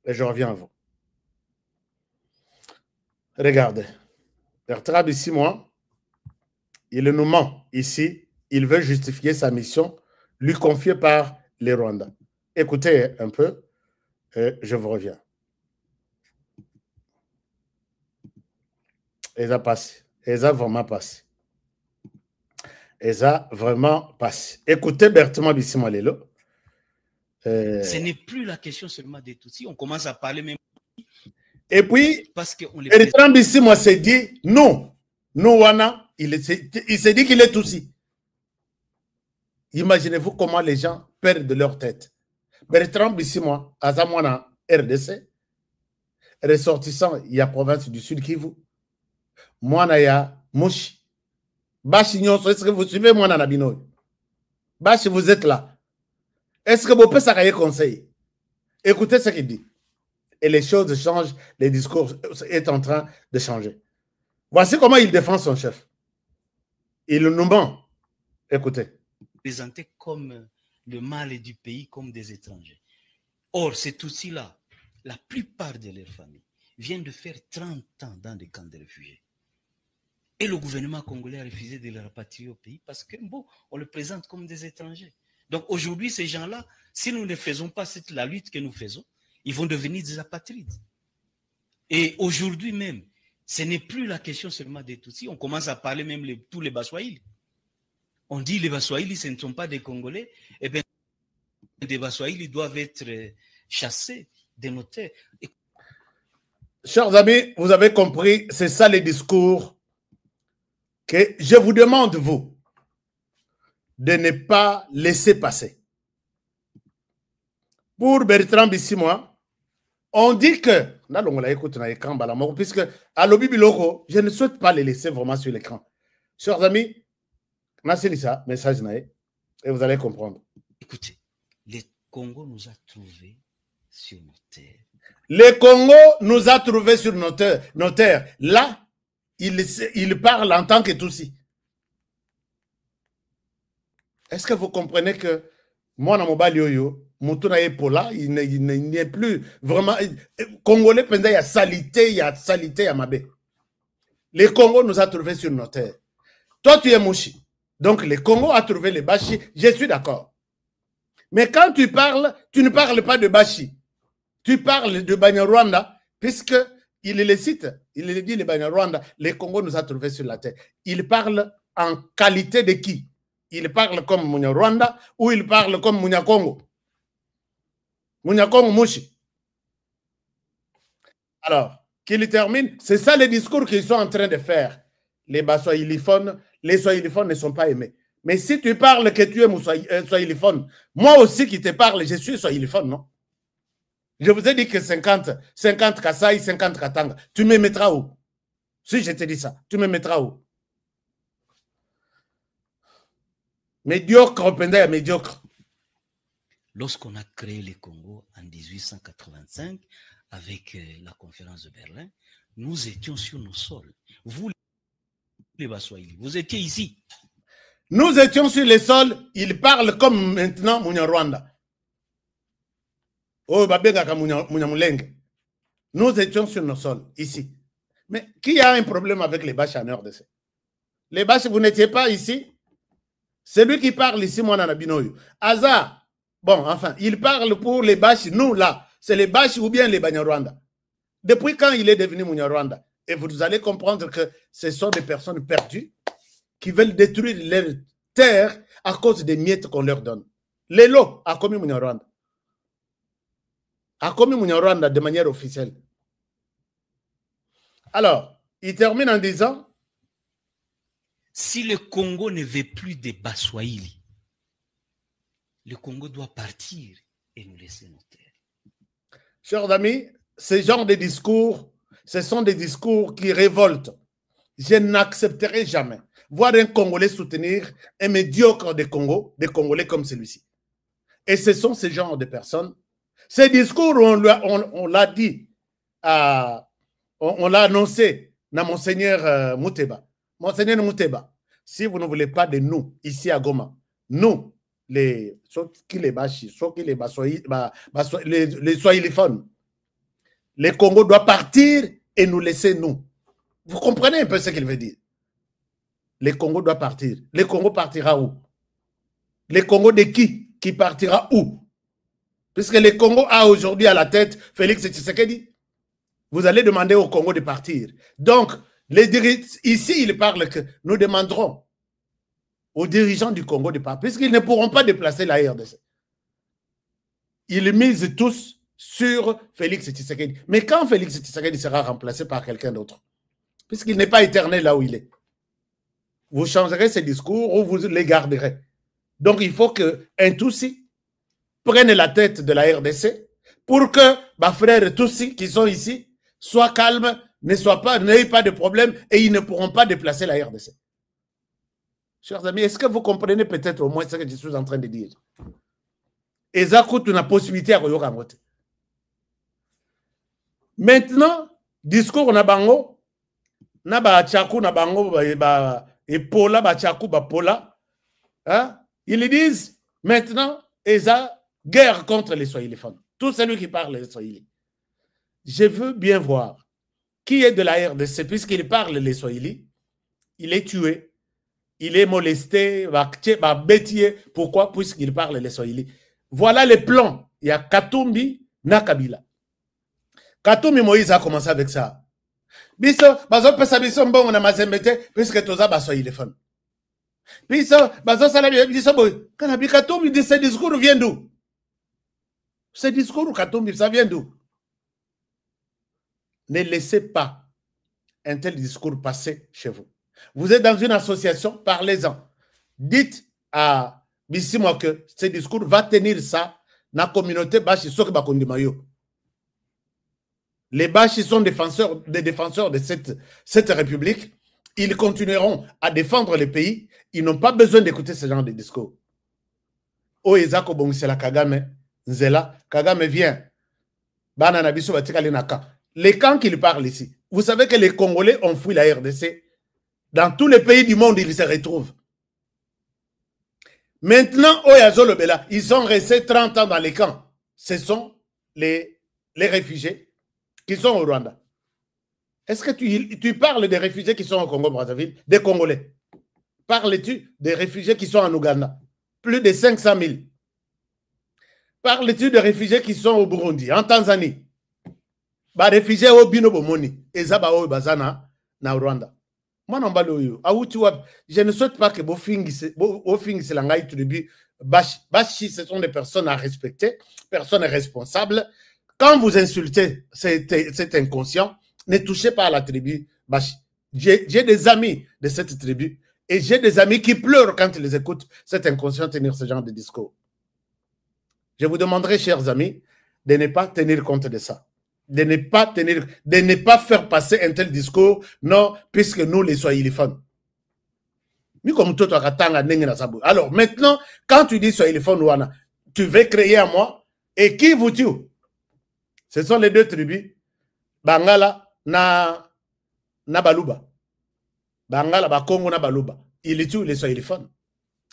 Et je reviens à vous. Regardez. Bertrand Bisimwa, il nous ment ici. Il veut justifier sa mission lui confiée par les Rwandais. Écoutez un peu et je vous reviens. Et ça passe. Et ça vraiment passe. Et ça vraiment passe. Écoutez Bertrand Bisimwa Lelo. Ce n'est plus la question seulement des Tutsis. On commence à parler même. Et puis, Bertrand Bisimwa s'est dit non. Non, Wana, il s'est dit qu'il est Tutsi. Imaginez-vous comment les gens perdent de leur tête. Bertrand Bisimwa, Azamwana, RDC, ressortissant, il y a province du Sud Kivu. Moi, il y a Mouchi. Bashi, est-ce que vous suivez moi dans Nabinoy? Bashi, vous êtes là. Est-ce que vous pouvez s'arrêter conseil? Écoutez ce qu'il dit. Et les choses changent, les discours sont en train de changer. Voici comment il défend son chef. Il nous ment. Écoutez. Présentés comme le mal du pays, comme des étrangers. Or, ces Tutsis-là, la plupart de leurs familles viennent de faire 30 ans dans des camps de réfugiés. Et le gouvernement congolais a refusé de les rapatrier au pays parce que, bon, on les présente comme des étrangers. Donc aujourd'hui, ces gens-là, si nous ne faisons pas la lutte que nous faisons, ils vont devenir des apatrides. Et aujourd'hui même, ce n'est plus la question seulement des Tutsis. On commence à parler même tous les Baswahili. On dit les Baswahili, ce ne sont pas des Congolais. Eh bien, des Baswahili doivent être chassés de nos terres. Chers amis, vous avez compris, c'est ça les discours que je vous demande, vous, de ne pas laisser passer. Pour Bertrand Bisimwa, on dit que, puisque à l'Obi Biloko, je ne souhaite pas les laisser vraiment sur l'écran. Chers amis, merci ça, message naïf, et vous allez comprendre. Écoutez, le Congo nous a trouvés sur nos terres. Le Congo nous a trouvés sur nos terres. Là, il parle en tant que Tutsi. Est-ce que vous comprenez que moi, dans mon balioyo, Moutouna Epola, il n'est plus vraiment Congolais, il y a salité, à Mabé. Le Congo nous a trouvés sur nos terres. Toi, tu es Mouchi. Donc, le Congo a trouvé les Bashi. Je suis d'accord. Mais quand tu parles, tu ne parles pas de Bashi. Tu parles de Banyarwanda, puisque il les cite, il les dit, les Banyarwanda, les Congo nous a trouvés sur la terre. Il parle en qualité de qui? Il parle comme Munyarwanda ou il parle comme Munyakongo? Munyakongo Mushi. Alors, qu'il termine, c'est ça le discours qu'ils sont en train de faire. Les Swahiliphones ne sont pas aimés. Mais si tu parles que tu es Swahiliphone, moi aussi qui te parle, je suis Swahiliphone, non? Je vous ai dit que 50 Kasaï, 50 Katanga. Tu me mettras où? Si je te dis ça, tu me mettras où? Médiocre, Penda, médiocre. Lorsqu'on a créé le Congo en 1885, avec la conférence de Berlin, nous étions sur nos sols. Vous, les Baswahili, vous étiez ici. Nous étions sur les sols, ils parlent comme maintenant Munyarwanda. Oh, nous étions sur nos sols, ici. Mais qui a un problème avec les Bâches en RDC? Les Bâches, vous n'étiez pas ici? Celui qui parle ici, moi, Nanabinoyo. Aza, bon, enfin, il parle pour les Bâches, nous, là. C'est les Bâches ou bien les Banyarwanda. Depuis quand il est devenu Munyarwanda? Et vous allez comprendre que ce sont des personnes perdues qui veulent détruire leur terre à cause des miettes qu'on leur donne. Lelo a commis Munyarwanda. A commis Munyarwanda de manière officielle. Alors, il termine en disant: si le Congo ne veut plus de Baswahili, le Congo doit partir et nous laisser nos terres. Chers amis, ce genre de discours, ce sont des discours qui révoltent. Je n'accepterai jamais voir un Congolais soutenir un médiocre de Congo, des Congolais comme celui-ci. Et ce sont ces genres de personnes. Ces discours, on l'a dit, on l'a annoncé à Monseigneur Mouteba. Monseigneur Mouteba, si vous ne voulez pas de nous, ici à Goma, nous, les Swahiliphones, le Congo doit partir et nous laisser nous. Vous comprenez un peu ce qu'il veut dire? Le Congo doit partir. Le Congo partira où? Le Congo de qui? Qui partira où? Puisque le Congo a aujourd'hui à la tête Félix Tshisekedi. Vous allez demander au Congo de partir. Donc, ici, il parle que nous demanderons aux dirigeants du Congo de partir, puisqu'ils ne pourront pas déplacer la RDC. Ils misent tous sur Félix Tshisekedi. Mais quand Félix Tshisekedi sera remplacé par quelqu'un d'autre, puisqu'il n'est pas éternel là où il est, vous changerez ces discours ou vous les garderez. Donc, il faut qu'un Tutsi prenne la tête de la RDC pour que ma frère Tutsi qui sont ici soient calmes, n'aient pas de problème et ils ne pourront pas déplacer la RDC. Chers amis, est-ce que vous comprenez peut-être au moins ce que je suis en train de dire? Et ça coûte une possibilité à Royokamote. Maintenant, discours na bango, na ba tchakou na bango, et pola, ba tchakou, ba pola, hein? Ils disent maintenant, Eza, guerre contre les Swahiliphones. Tout celui qui parle les Swahili. Je veux bien voir qui est de la RDC, puisqu'il parle les Swahili, il est tué, il est molesté, bêtier. Pourquoi? Puisqu'il parle les Swahili. Voilà les plans. Il y a Katumbi, Nakabila. Katumbi Moïse a commencé avec ça. Biso, bazo pesa biso mbongo na mazembete, puisque toza ba Swahiliphone. Biso, bazo salabi biso boy. Kanabi Katumbi dit ce discours vient d'où? Ce discours Katumbi, ça vient d'où? Ne laissez pas un tel discours passer chez vous. Vous êtes dans une association, parlez-en. Dites à Bissimo que ce discours va tenir ça dans la communauté Bashi Sokibakondimayo. Les Bashi sont des défenseurs de cette république. Ils continueront à défendre le pays. Ils n'ont pas besoin d'écouter ce genre de discours. Oh, Ezako Bongisela Kagame, Nzela, Kagame vient. Banana Biso Batikali Naka. Les camps qu'il parle ici. Vous savez que les Congolais ont fui la RDC. Dans tous les pays du monde, ils se retrouvent. Maintenant, Oyazolobela, ils sont restés 30 ans dans les camps. Ce sont les réfugiés qui sont au Rwanda. Est-ce que tu parles des réfugiés qui sont au Congo-Brazzaville, des Congolais? Parles-tu des réfugiés qui sont en Ouganda? Plus de 500 000. Parles-tu des réfugiés qui sont au Burundi, en Tanzanie? ba réfugié au bino bomoni ezaba o bazana na Rwanda. Moi non balo yo. Je ne souhaite pas que bo fingis la ngai tribu bashi, ce sont des personnes à respecter, personnes responsables. Quand vous insultez cet inconscient, ne touchez pas à la tribu bashi. J'ai des amis de cette tribu et j'ai des amis qui pleurent quand ils écoutent cet inconscient tenir ce genre de discours. Je vous demanderai, chers amis, de ne pas tenir compte de ça. De ne pas faire passer un tel discours, non, puisque nous, les Swahiliphones. Alors, maintenant, quand tu dis Swahiliphone, tu veux créer à moi, et qui vous tue? Ce sont les deux tribus, Bangala, na Baluba. Bangala, Bakongo, na Baluba. Il tue les Swahiliphones.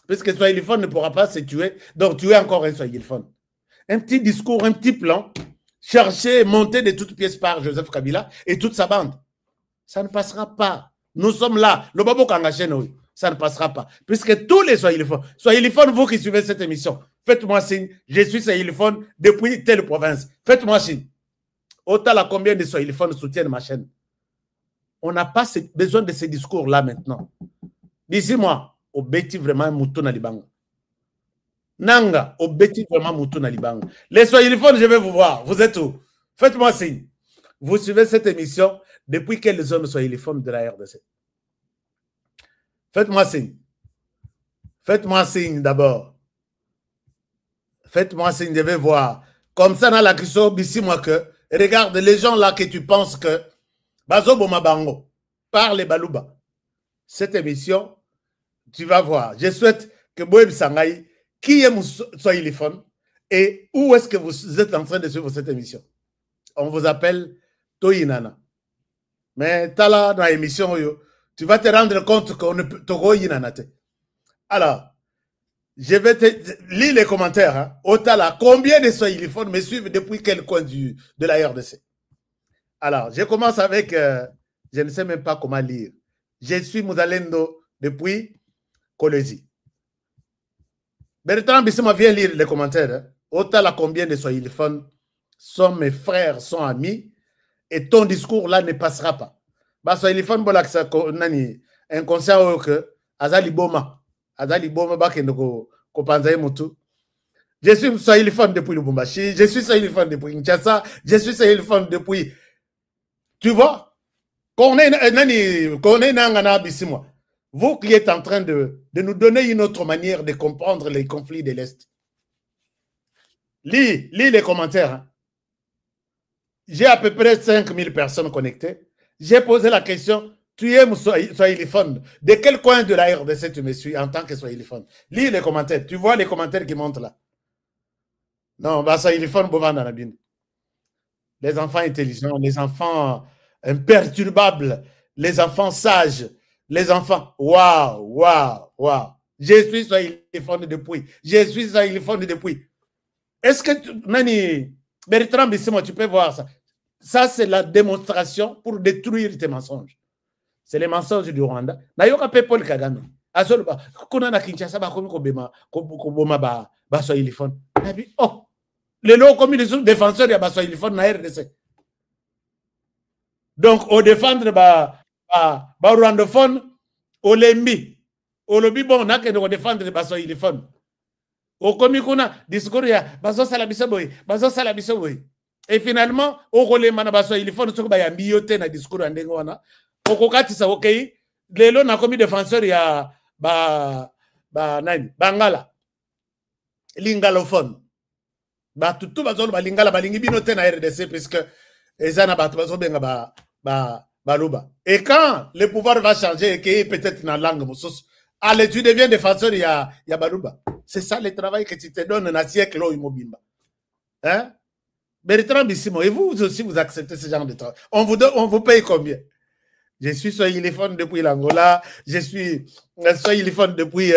Puisque Swahiliphone ne pourra pas se tuer, donc tu es encore un Swahiliphone. Un petit discours, un petit plan, chercher, monter de toutes pièces par Joseph Kabila et toute sa bande. Ça ne passera pas. Nous sommes là. Le Babo Kangacheno, ça ne passera pas. Puisque tous les Swahiliphones, vous qui suivez cette émission, faites-moi signe, je suis Swahiliphone depuis telle province. Faites-moi signe. Autant là, combien de Swahiliphones soutiennent ma chaîne? On n'a pas besoin de ces discours-là maintenant. Dis-moi, au bêtis vraiment mouton à Libango. Nanga, au bêtis vraiment mouton à Libango. Les Swahiliphones, je vais vous voir. Vous êtes où? Faites-moi signe. Vous suivez cette émission depuis quelle zone Swahiliphone de la RDC? Faites-moi signe. Faites-moi signe d'abord. Faites-moi signe, je vais voir. Comme ça, dans la question, ici, moi, que, regarde, les gens là que tu penses que, Bazo Bomabango, par les Balouba. Cette émission, tu vas voir. Je souhaite que Boeb Sangaï, qui est mon Swahiliphone, et où est-ce que vous êtes en train de suivre cette émission? On vous appelle Toyinana. Mais tu as là dans l'émission, tu vas te rendre compte qu'on ne peut te. Alors, je vais te lire les commentaires. Hein. Otala, combien de Swahiliphones me suivent depuis quel coin de la RDC? Alors, je commence avec, je ne sais même pas comment lire. Je suis Mouzalendo depuis Kolezi. Bertrand Bissima vient lire les commentaires. Hein. Otala, combien de Swahiliphones sont mes frères, sont amis, et ton discours là ne passera pas. Bah, Swahiliphone, bolaksa, nani, inconscient que, azali boma, bakendo ko panzaye mutu. Je suis Swahiliphone depuis Lubumbashi, je suis Swahiliphone depuis Kinshasa, je suis Swahiliphone depuis. Tu vois? Qu'on est nangana bisimo. Vous qui êtes en train de nous donner une autre manière de comprendre les conflits de l'Est. Lis les commentaires. Hein. J'ai à peu près 5000 personnes connectées. J'ai posé la question, tu es Swahiliphone. De quel coin de la RDC tu me suis en tant que Swahiliphone? Lis les commentaires. Tu vois les commentaires qui montent là. Non, bah Swahiliphone, Bovandanabine. Les enfants intelligents, les enfants imperturbables, les enfants sages, les enfants. Waouh. Je suis Swahiliphone depuis. Je suis Swahiliphone depuis. Est-ce que, Nani, Bertrand Bissimo, tu peux voir ça? Ça, c'est la démonstration pour détruire tes mensonges. C'est les mensonges du Rwanda. Nayoka Paul Kagame. Azolba, Kuna na Kinshasa, Bakomi Kobema, Koboma ba Swahiliphone. Oh, les lots comme les autres défenseurs, il y a Swahiliphone na RDC. Donc, au défendre Rwandophone, au Lembi, au lobby, bon, on a que nous défendre les Swahiliphone. Au Komikuna, discours, il y a Bazo Salabisoboy. Et finalement, au relais Manabaso, il faut nous faire un bioté dans le discours de Ndengwana. Au Kokati, ça ok. Les lots n'a commis défenseur, il y a Bangala. Lingalophone. Tout bazol Lingala, Balingi binoté na RDC, puisque Ezana Batbazo Benga Baluba. Et quand le pouvoir va changer, et qu'il y peut-être dans la langue, allez, tu deviens défenseur, il y a Baluba. C'est ça le travail que tu te donnes dans un siècle là, Imobimba. Hein? Bertrand Bissimo, et vous aussi, vous acceptez ce genre de travail. On vous paye combien? Je suis Swahiliphone depuis l'Angola, je suis Swahiliphone depuis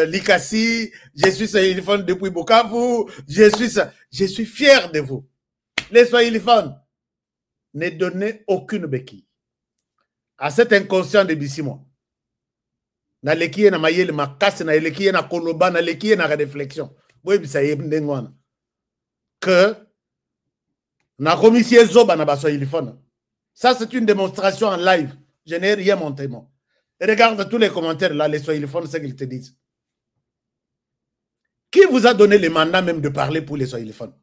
Likasi, je suis Swahiliphone depuis Bukavu, je suis fier de vous. Les Swahiliphones, ne donnez aucune béquille à cet inconscient de Bissimo. Na lekiye na mayele makasi, na lekiye na koloba, na lekiye na réflexion. Oui, ça y est, que Na commission Zoba na Swahiliphone. Ça, c'est une démonstration en live. Je n'ai rien monté, moi. Et regarde tous les commentaires là, les Swahiliphones, c'est ce qu'ils te disent. Qui vous a donné le mandat même de parler pour les Swahiliphones?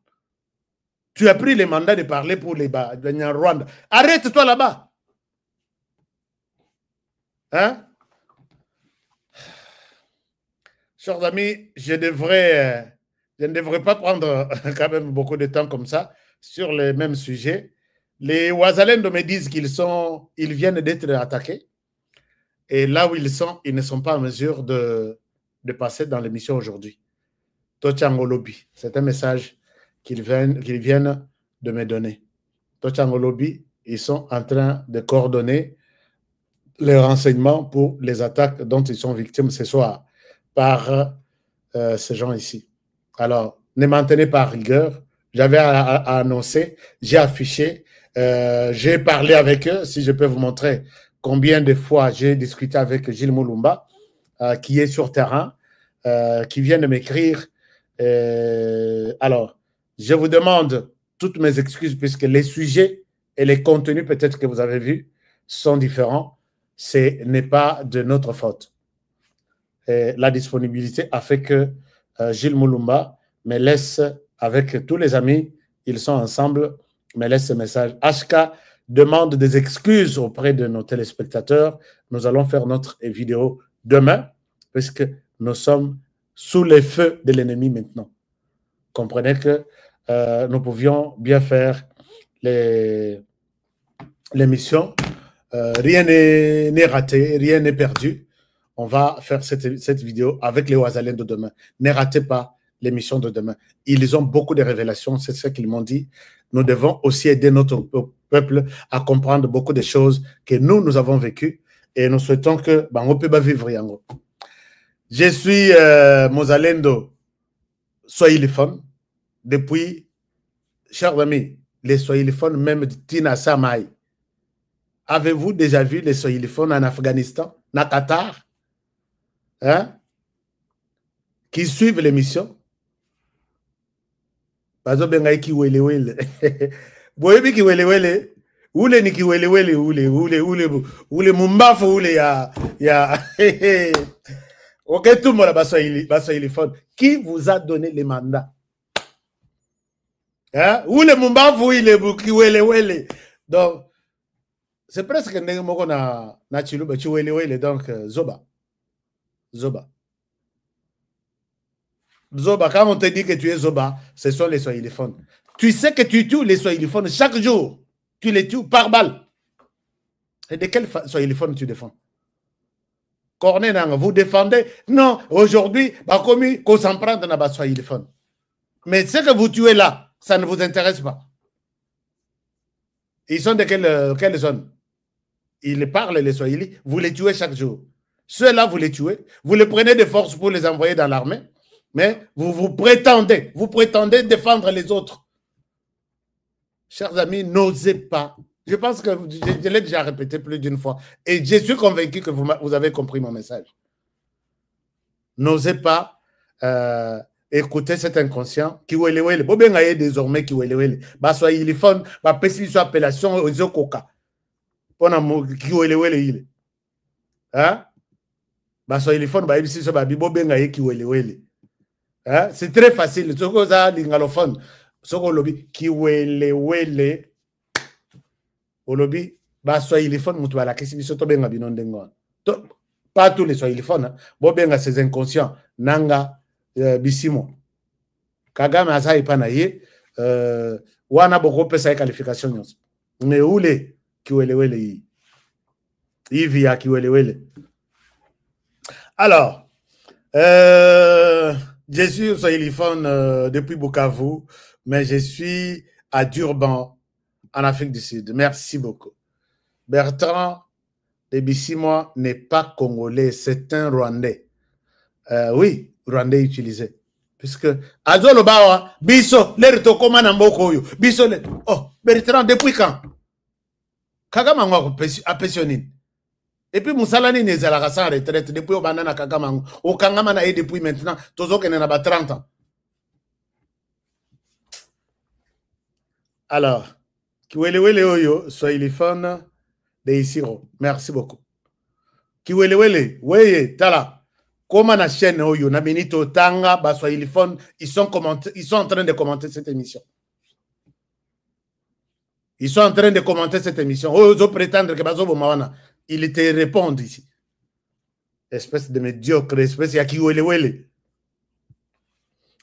Tu as pris le mandat de parler pour les Rwanda. Arrête-toi là-bas. Hein? Chers amis, je ne devrais pas prendre quand même beaucoup de temps comme ça sur les mêmes sujets. Les Ouazalendo me disent qu'ils viennent d'être attaqués. Et là où ils sont, ils ne sont pas en mesure de passer dans l'émission aujourd'hui. Tochangolobi, c'est un message qu'ils viennent de me donner. Tochangolobi, ils sont en train de coordonner les renseignements pour les attaques dont ils sont victimes ce soir par ces gens ici. Alors, ne maintenez pas rigueur. J'avais à annoncer, j'ai affiché, j'ai parlé avec eux. Si je peux vous montrer combien de fois j'ai discuté avec Gilles Moulumba, qui est sur terrain, qui vient de m'écrire. Alors, je vous demande toutes mes excuses puisque les sujets et les contenus, peut-être que vous avez vus, sont différents. Ce n'est pas de notre faute. Et la disponibilité a fait que Gilles Moulumba me laisse, avec tous les amis, ils sont ensemble, me laisse ce message. HK demande des excuses auprès de nos téléspectateurs. Nous allons faire notre vidéo demain, puisque nous sommes sous les feux de l'ennemi maintenant. Comprenez que nous pouvions bien faire l'émission. Rien n'est raté, rien n'est perdu. On va faire cette vidéo avec les Ouazalendo de demain. Ne ratez pas l'émission de demain. Ils ont beaucoup de révélations, c'est ce qu'ils m'ont dit. Nous devons aussi aider notre peuple à comprendre beaucoup de choses que nous avons vécues et nous souhaitons que on peut vivre. Je suis Mozalendo Swahiliphone depuis, chers amis, les Swahiliphones, même Tina Samay. Avez-vous déjà vu les Swahiliphones en Afghanistan, na Qatar, hein, qui suivent l'émission? Bazo bengai ki wele wele. Boyebi ki wele wele. Ule ni ki wele wele ule mumbafu ule ya ok, tout le monde a Swahiliphone. Qui vous a donné les mandats? Hein? Ule mumbafu ile ki wele wele. Donc, c'est presque na chiluba chi wele wele. Donc, Zoba. Zoba, quand on te dit que tu es Zoba, ce sont les Swahiliphones. Tu sais que tu tues les Swahiliphones chaque jour. Tu les tues par balle. Et de quel Swahiliphone tu défends? Cornénang, vous défendez? Non, aujourd'hui, comme qu'on s'en prend dans la Swahiliphone. Mais ce que vous tuez là, ça ne vous intéresse pas. Ils sont de quelle zone? Ils parlent les Swahili, vous les tuez chaque jour. Ceux-là, vous les tuez. Vous les prenez de force pour les envoyer dans l'armée. Mais vous prétendez défendre les autres. Chers amis, n'osez pas. Je pense que je l'ai déjà répété plus d'une fois. Et je suis convaincu que vous avez compris mon message. N'osez pas écouter cet inconscient qui ouelewele. Bobengaye désormais qui ouelewele. Swahiliphone, pesi sur appellation aux coca. Pona qui ouelewele il. Hein? Swahiliphone, ici sur babi bobengaye qui ouelewele. Hein? C'est très facile. Soko za lingalophone. Soko lobi qui ouelewele. Olobi, Swahiliphone, mutu ala kesi biso to benga binondengo. Pas tous les Swahiliphones. Bobenga ces inconscients. Nanga bisimo. Kagame asa ipana ye. Wana boko pesa ye qualification yons. Mais oule kiwelewele yi. Ivi ya kiwelewele. Alors, je suis Swahiliphone depuis Bukavu, mais je suis à Durban, en Afrique du Sud. Merci beaucoup. Bertrand de Bissimo n'est pas congolais, c'est un Rwandais. Oui, Rwandais utilisé. Puisque, Azolo Bawa, Biso, l'air to koma na mboko yo. Biso, oh, Bertrand, depuis quand? Kagama a pensionné. Et puis, Moussalani n'est à la sans retraite depuis au banana Kagama. Au Kangama na depuis maintenant, Tozo Kenena 30 ans. Alors, Kiwelewele Oyo, Swahiliphone de Isiro. Merci beaucoup. Kiwelewele, weye, tala. Comment la chaîne Oyo, Naminito Tanga, Swahiliphone, ils sont en train de commenter cette émission. Ils sont en train de commenter cette émission. Oyo prétendre que Bazobo Mawana, ils te répondent ici. Espèce de médiocre, espèce de Kiwelewele.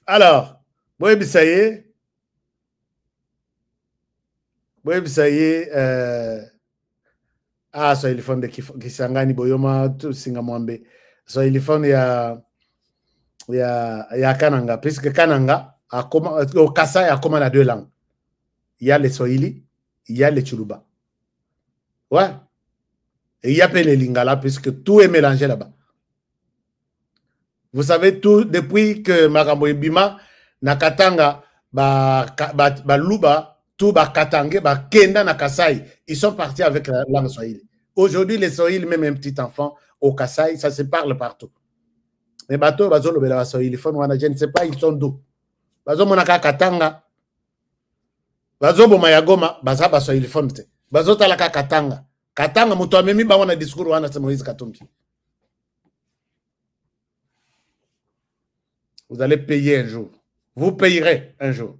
Alors, oui, ça y est. Oui, ça y est. Swahiliphone de Kisangani Boyoma, tout Singamwambe. Swahiliphone ya Kananga. Puisque Kananga, au Kasai, a comment la deux langues. Il y a le Swahili, il y a le Chuluba. Ouais. Et il y a pas les Lingala, puisque tout est mélangé là-bas. Vous savez, tout, depuis que Marambo Bima, Nakatanga, Luba, tout Katangé, Kenda, Nakasai, ils sont partis avec la langue Swahili. Aujourd'hui, les Swahili, même un petit enfant au Kasai, ça se parle partout. Mais bateau, Bazolo, Bela Swahili, je ne sais pas, ils sont d'où. Bazo Monaka Katanga, Bazo Bomayagoma, Bazaba Swahili Fonte, Bazo Talaka Katanga, Katanga, Mutuamemi, Bawana discours, Wana Moïse Katumbi. Vous allez payer un jour. Vous payerez un jour.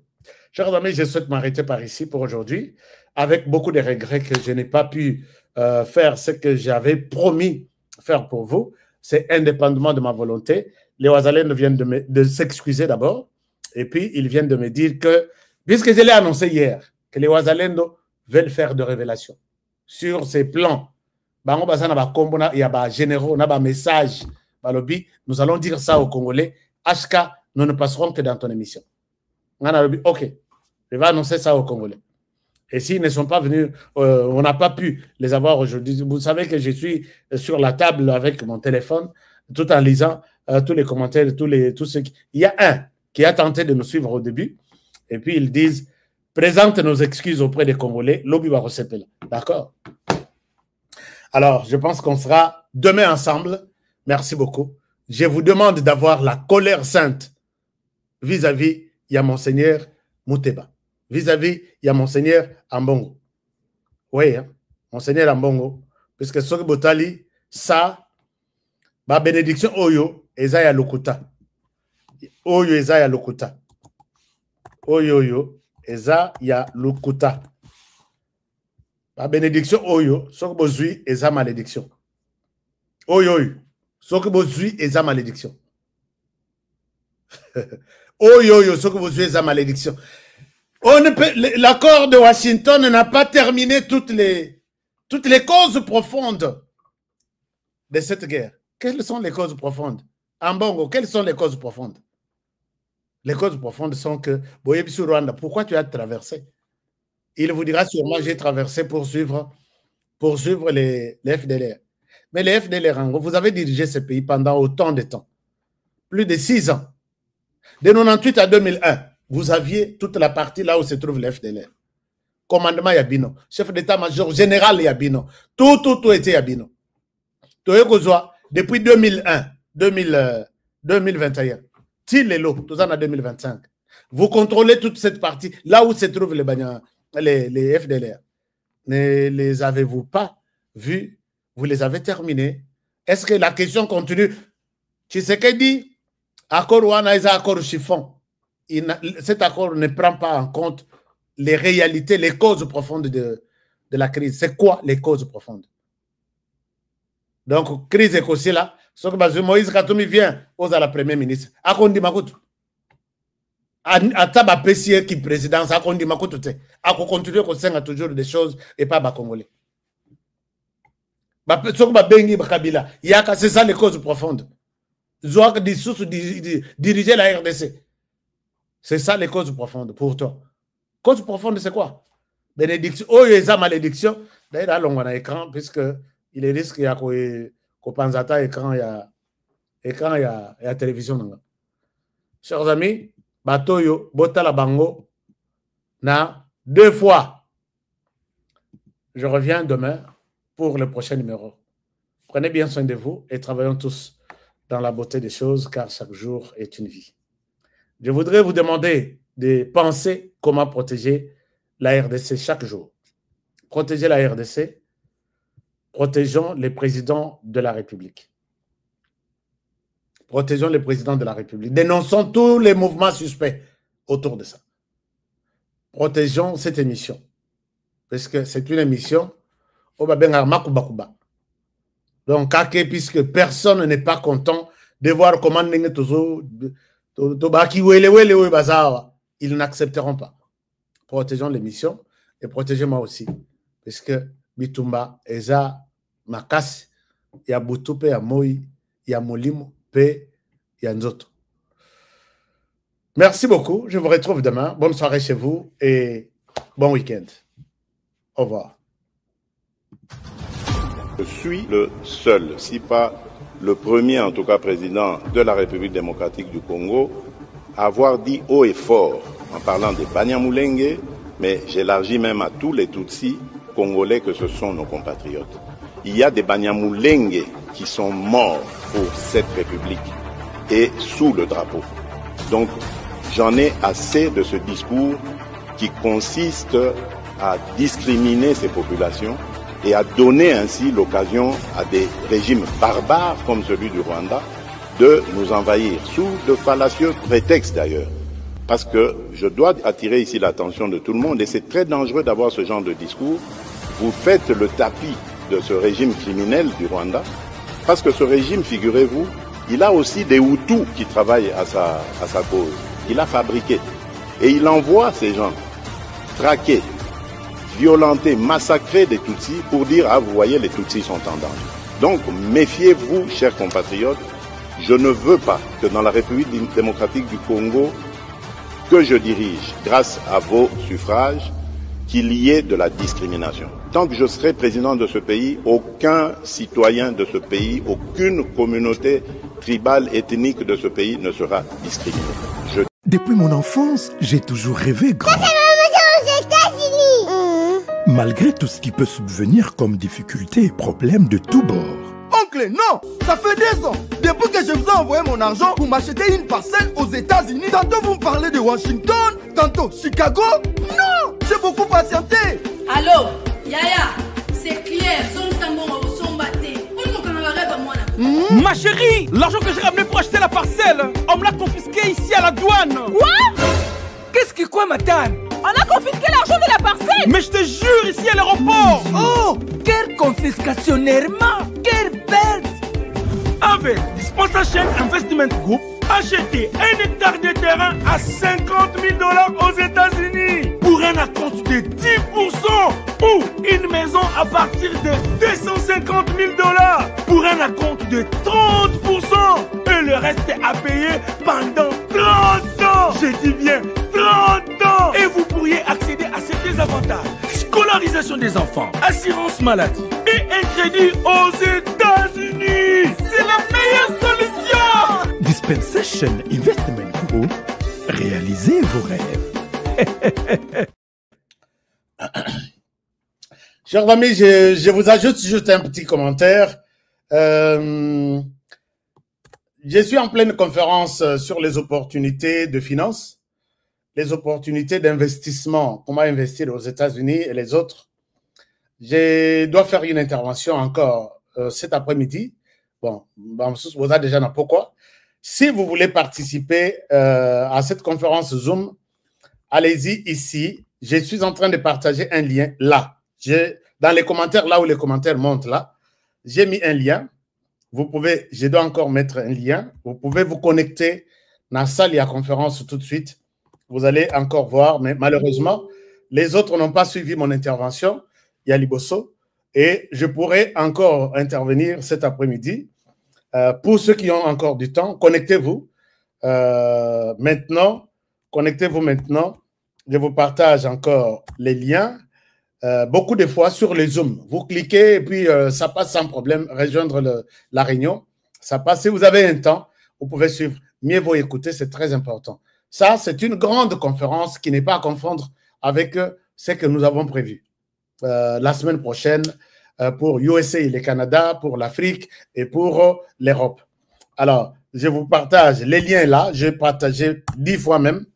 Chers amis, je souhaite m'arrêter par ici pour aujourd'hui, avec beaucoup de regrets que je n'ai pas pu faire ce que j'avais promis faire pour vous. C'est indépendamment de ma volonté. Les Ouazalènes viennent de s'excuser d'abord, et puis ils viennent de me dire que, puisque je l'ai annoncé hier, que les Ouazalènes veulent faire de révélations sur ces plans. Il y a des généraux, il y a des messages. Nous allons dire ça aux Congolais. HK, nous ne passerons que dans ton émission. Ok, je vais annoncer ça aux Congolais. Et s'ils ne sont pas venus, on n'a pas pu les avoir aujourd'hui. Vous savez que je suis sur la table avec mon téléphone, tout en lisant tous les commentaires, tous ceux qui... Il y a un qui a tenté de nous suivre au début, et puis ils disent, présente nos excuses auprès des Congolais, Lobi va receper. D'accord? Alors, je pense qu'on sera demain ensemble. Merci beaucoup. Je vous demande d'avoir la colère sainte vis-à-vis, il y a Monseigneur Mouteba. Vis-à-vis, il y a Monseigneur Ambongo. Oui, hein? Monseigneur Ambongo. Puisque Soki Botali, ça, ma bénédiction Oyo, Ezaya Lokuta. Oyo, Ezaya Lokuta. Oyo, Ezaya Lokuta. Ma bénédiction Oyo, Soki Bozui, Eza malédiction. Oyo. Ce que vous avez, c'est la malédiction. Ce que vous avez, c'est la malédiction. L'accord de Washington n'a pas terminé toutes les causes profondes de cette guerre. Quelles sont les causes profondes? Ambongo, quelles sont les causes profondes? Les causes profondes sont que, Boyebisu Rwanda, pourquoi tu as traversé? Il vous dira sûrement, j'ai traversé pour suivre les FDLR. Mais les FDLR, vous avez dirigé ce pays pendant autant de temps. Plus de 6 ans. De 1998 à 2001, vous aviez toute la partie là où se trouve les FDLR. Commandement Yabino. Chef d'état-major général Yabino. Tout était Yabino. Depuis 2001, 2021, Tilelo, tout ça en 2025. Vous contrôlez toute cette partie là où se trouvent les FDLR. Ne les avez-vous pas vus? Vous les avez terminés. Est-ce que la question continue? Tshisekedi, accord Ouanaïza, accord chiffon. Cet accord ne prend pas en compte les réalités, les causes profondes de la crise. C'est quoi les causes profondes? Donc, crise est aussi là. Sauf que Moïse Katoumi vient aux la première ministre. Akondi Makutu. Ataba Pessier qui présidence. Akondi Makutu. Ako continue qu'on saigne toujours des choses et pas bas Congolais. C'est ça les causes profondes. Diriger la RDC. C'est ça les causes profondes pour toi. Cause profonde, c'est quoi? Bénédiction. Oh, il y a malédiction. D'ailleurs, on a un écran, puisque il est risque qu'il y a un écran, il y a télévision. Chers amis, Batoyo, Botala Bango, na 2 fois. Je reviens demain pour le prochain numéro. Prenez bien soin de vous et travaillons tous dans la beauté des choses, car chaque jour est une vie. Je voudrais vous demander de penser comment protéger la RDC chaque jour. Protéger la RDC, protégeons les présidents de la République. Protégeons les présidents de la République. Dénonçons tous les mouvements suspects autour de ça. Protégeons cette émission. Parce que c'est une émission au Babenga Makubakuba. Donc, puisque personne n'est pas content de voir comment ils n'accepteront pas. Protégeons l'émission et protégez-moi aussi. Parce que Bitumba, Eza, Makasi, il y a Boutupe, il y a Moi, il y a Molimo, il y a Nzoto. Merci beaucoup. Je vous retrouve demain. Bonne soirée chez vous et bon week-end. Au revoir. Je suis le seul, si pas le premier en tout cas président de la République démocratique du Congo à avoir dit haut et fort en parlant des Banyamulenge, mais j'élargis même à tous les Tutsis congolais que ce sont nos compatriotes. Il y a des Banyamulenge qui sont morts pour cette République et sous le drapeau. Donc j'en ai assez de ce discours qui consiste à discriminer ces populations et à donner ainsi l'occasion à des régimes barbares comme celui du Rwanda de nous envahir, sous de fallacieux prétextes d'ailleurs. Parce que je dois attirer ici l'attention de tout le monde, et c'est très dangereux d'avoir ce genre de discours. Vous faites le tapis de ce régime criminel du Rwanda, parce que ce régime, figurez-vous, il a aussi des Hutus qui travaillent à sa cause. Il a fabriqué. Et il envoie ces gens traquer, violenter, massacrer des Tutsis pour dire « Ah, vous voyez, les Tutsis sont en danger ». Donc, méfiez-vous, chers compatriotes, je ne veux pas que dans la République démocratique du Congo, que je dirige, grâce à vos suffrages, qu'il y ait de la discrimination. Tant que je serai président de ce pays, aucun citoyen de ce pays, aucune communauté tribale, ethnique de ce pays ne sera discriminé. Depuis mon enfance, j'ai toujours rêvé grand. Malgré tout ce qui peut subvenir comme difficultés et problèmes de tous bords. Oncle, non! Ça fait 2 ans! Depuis que je vous ai envoyé mon argent pour m'acheter une parcelle aux États-Unis, tantôt vous me parlez de Washington, tantôt Chicago. Non! J'ai beaucoup patienté! Allô? Yaya, c'est clair, Ma chérie, l'argent que j'ai ramené pour acheter la parcelle, on me l'a confisqué ici à la douane. Quoi? Qu'est-ce que quoi, Matane? On a confisqué l'argent de la parcelle. Mais je te jure, ici à l'aéroport. Oh, quelle confiscationnairement, quelle perte. Avec Dispensation Investment Group, achetez 1 hectare de terrain à 50 000 $ aux États-Unis pour un acompte de 10% ou une maison à partir de 250 000 $ pour un acompte de 30% et le reste à payer pendant 30 ans. Je dis bien 30 ans. Et vous pourriez accéder à ces avantages: scolarisation des enfants, assurance maladie et un crédit aux États-Unis. C'est la meilleure solution. Dispensation Investment Group, réalisez vos rêves. Chers amis, je vous ajoute juste un petit commentaire. Je suis en pleine conférence sur les opportunités de finance, les opportunités d'investissement, comment investir aux États-Unis et les autres. Je dois faire une intervention encore cet après-midi. Bon, vous avez déjà n'a pourquoi. Si vous voulez participer à cette conférence Zoom, allez-y ici. Je suis en train de partager un lien là. Dans les commentaires, là où les commentaires montent là, j'ai mis un lien. Vous pouvez, je dois encore mettre un lien. Vous pouvez vous connecter dans la salle à conférence tout de suite. Vous allez encore voir, mais malheureusement, les autres n'ont pas suivi mon intervention. Il y a Liboso. Et je pourrai encore intervenir cet après-midi. Pour ceux qui ont encore du temps, connectez-vous maintenant. Connectez-vous maintenant. Je vous partage encore les liens. Beaucoup de fois sur les Zoom. Vous cliquez et puis ça passe sans problème. Rejoindre la réunion, ça passe. Si vous avez un temps, vous pouvez suivre. Mieux vaut écouter, c'est très important. Ça, c'est une grande conférence qui n'est pas à confondre avec ce que nous avons prévu la semaine prochaine pour USA et le Canada, pour l'Afrique et pour l'Europe. Alors, je vous partage les liens là. J'ai partagé 10 fois même.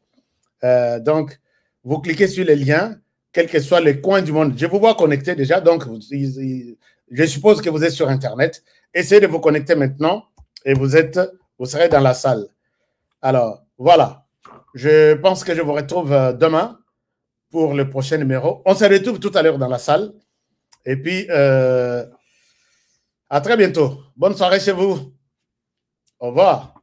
Donc, vous cliquez sur les liens. quels que soient les coins du monde. Je vous vois connecté déjà, donc je suppose que vous êtes sur Internet. Essayez de vous connecter maintenant et vous serez dans la salle. Alors, voilà. Je pense que je vous retrouve demain pour le prochain numéro. On se retrouve tout à l'heure dans la salle. Et puis, à très bientôt. Bonne soirée chez vous. Au revoir.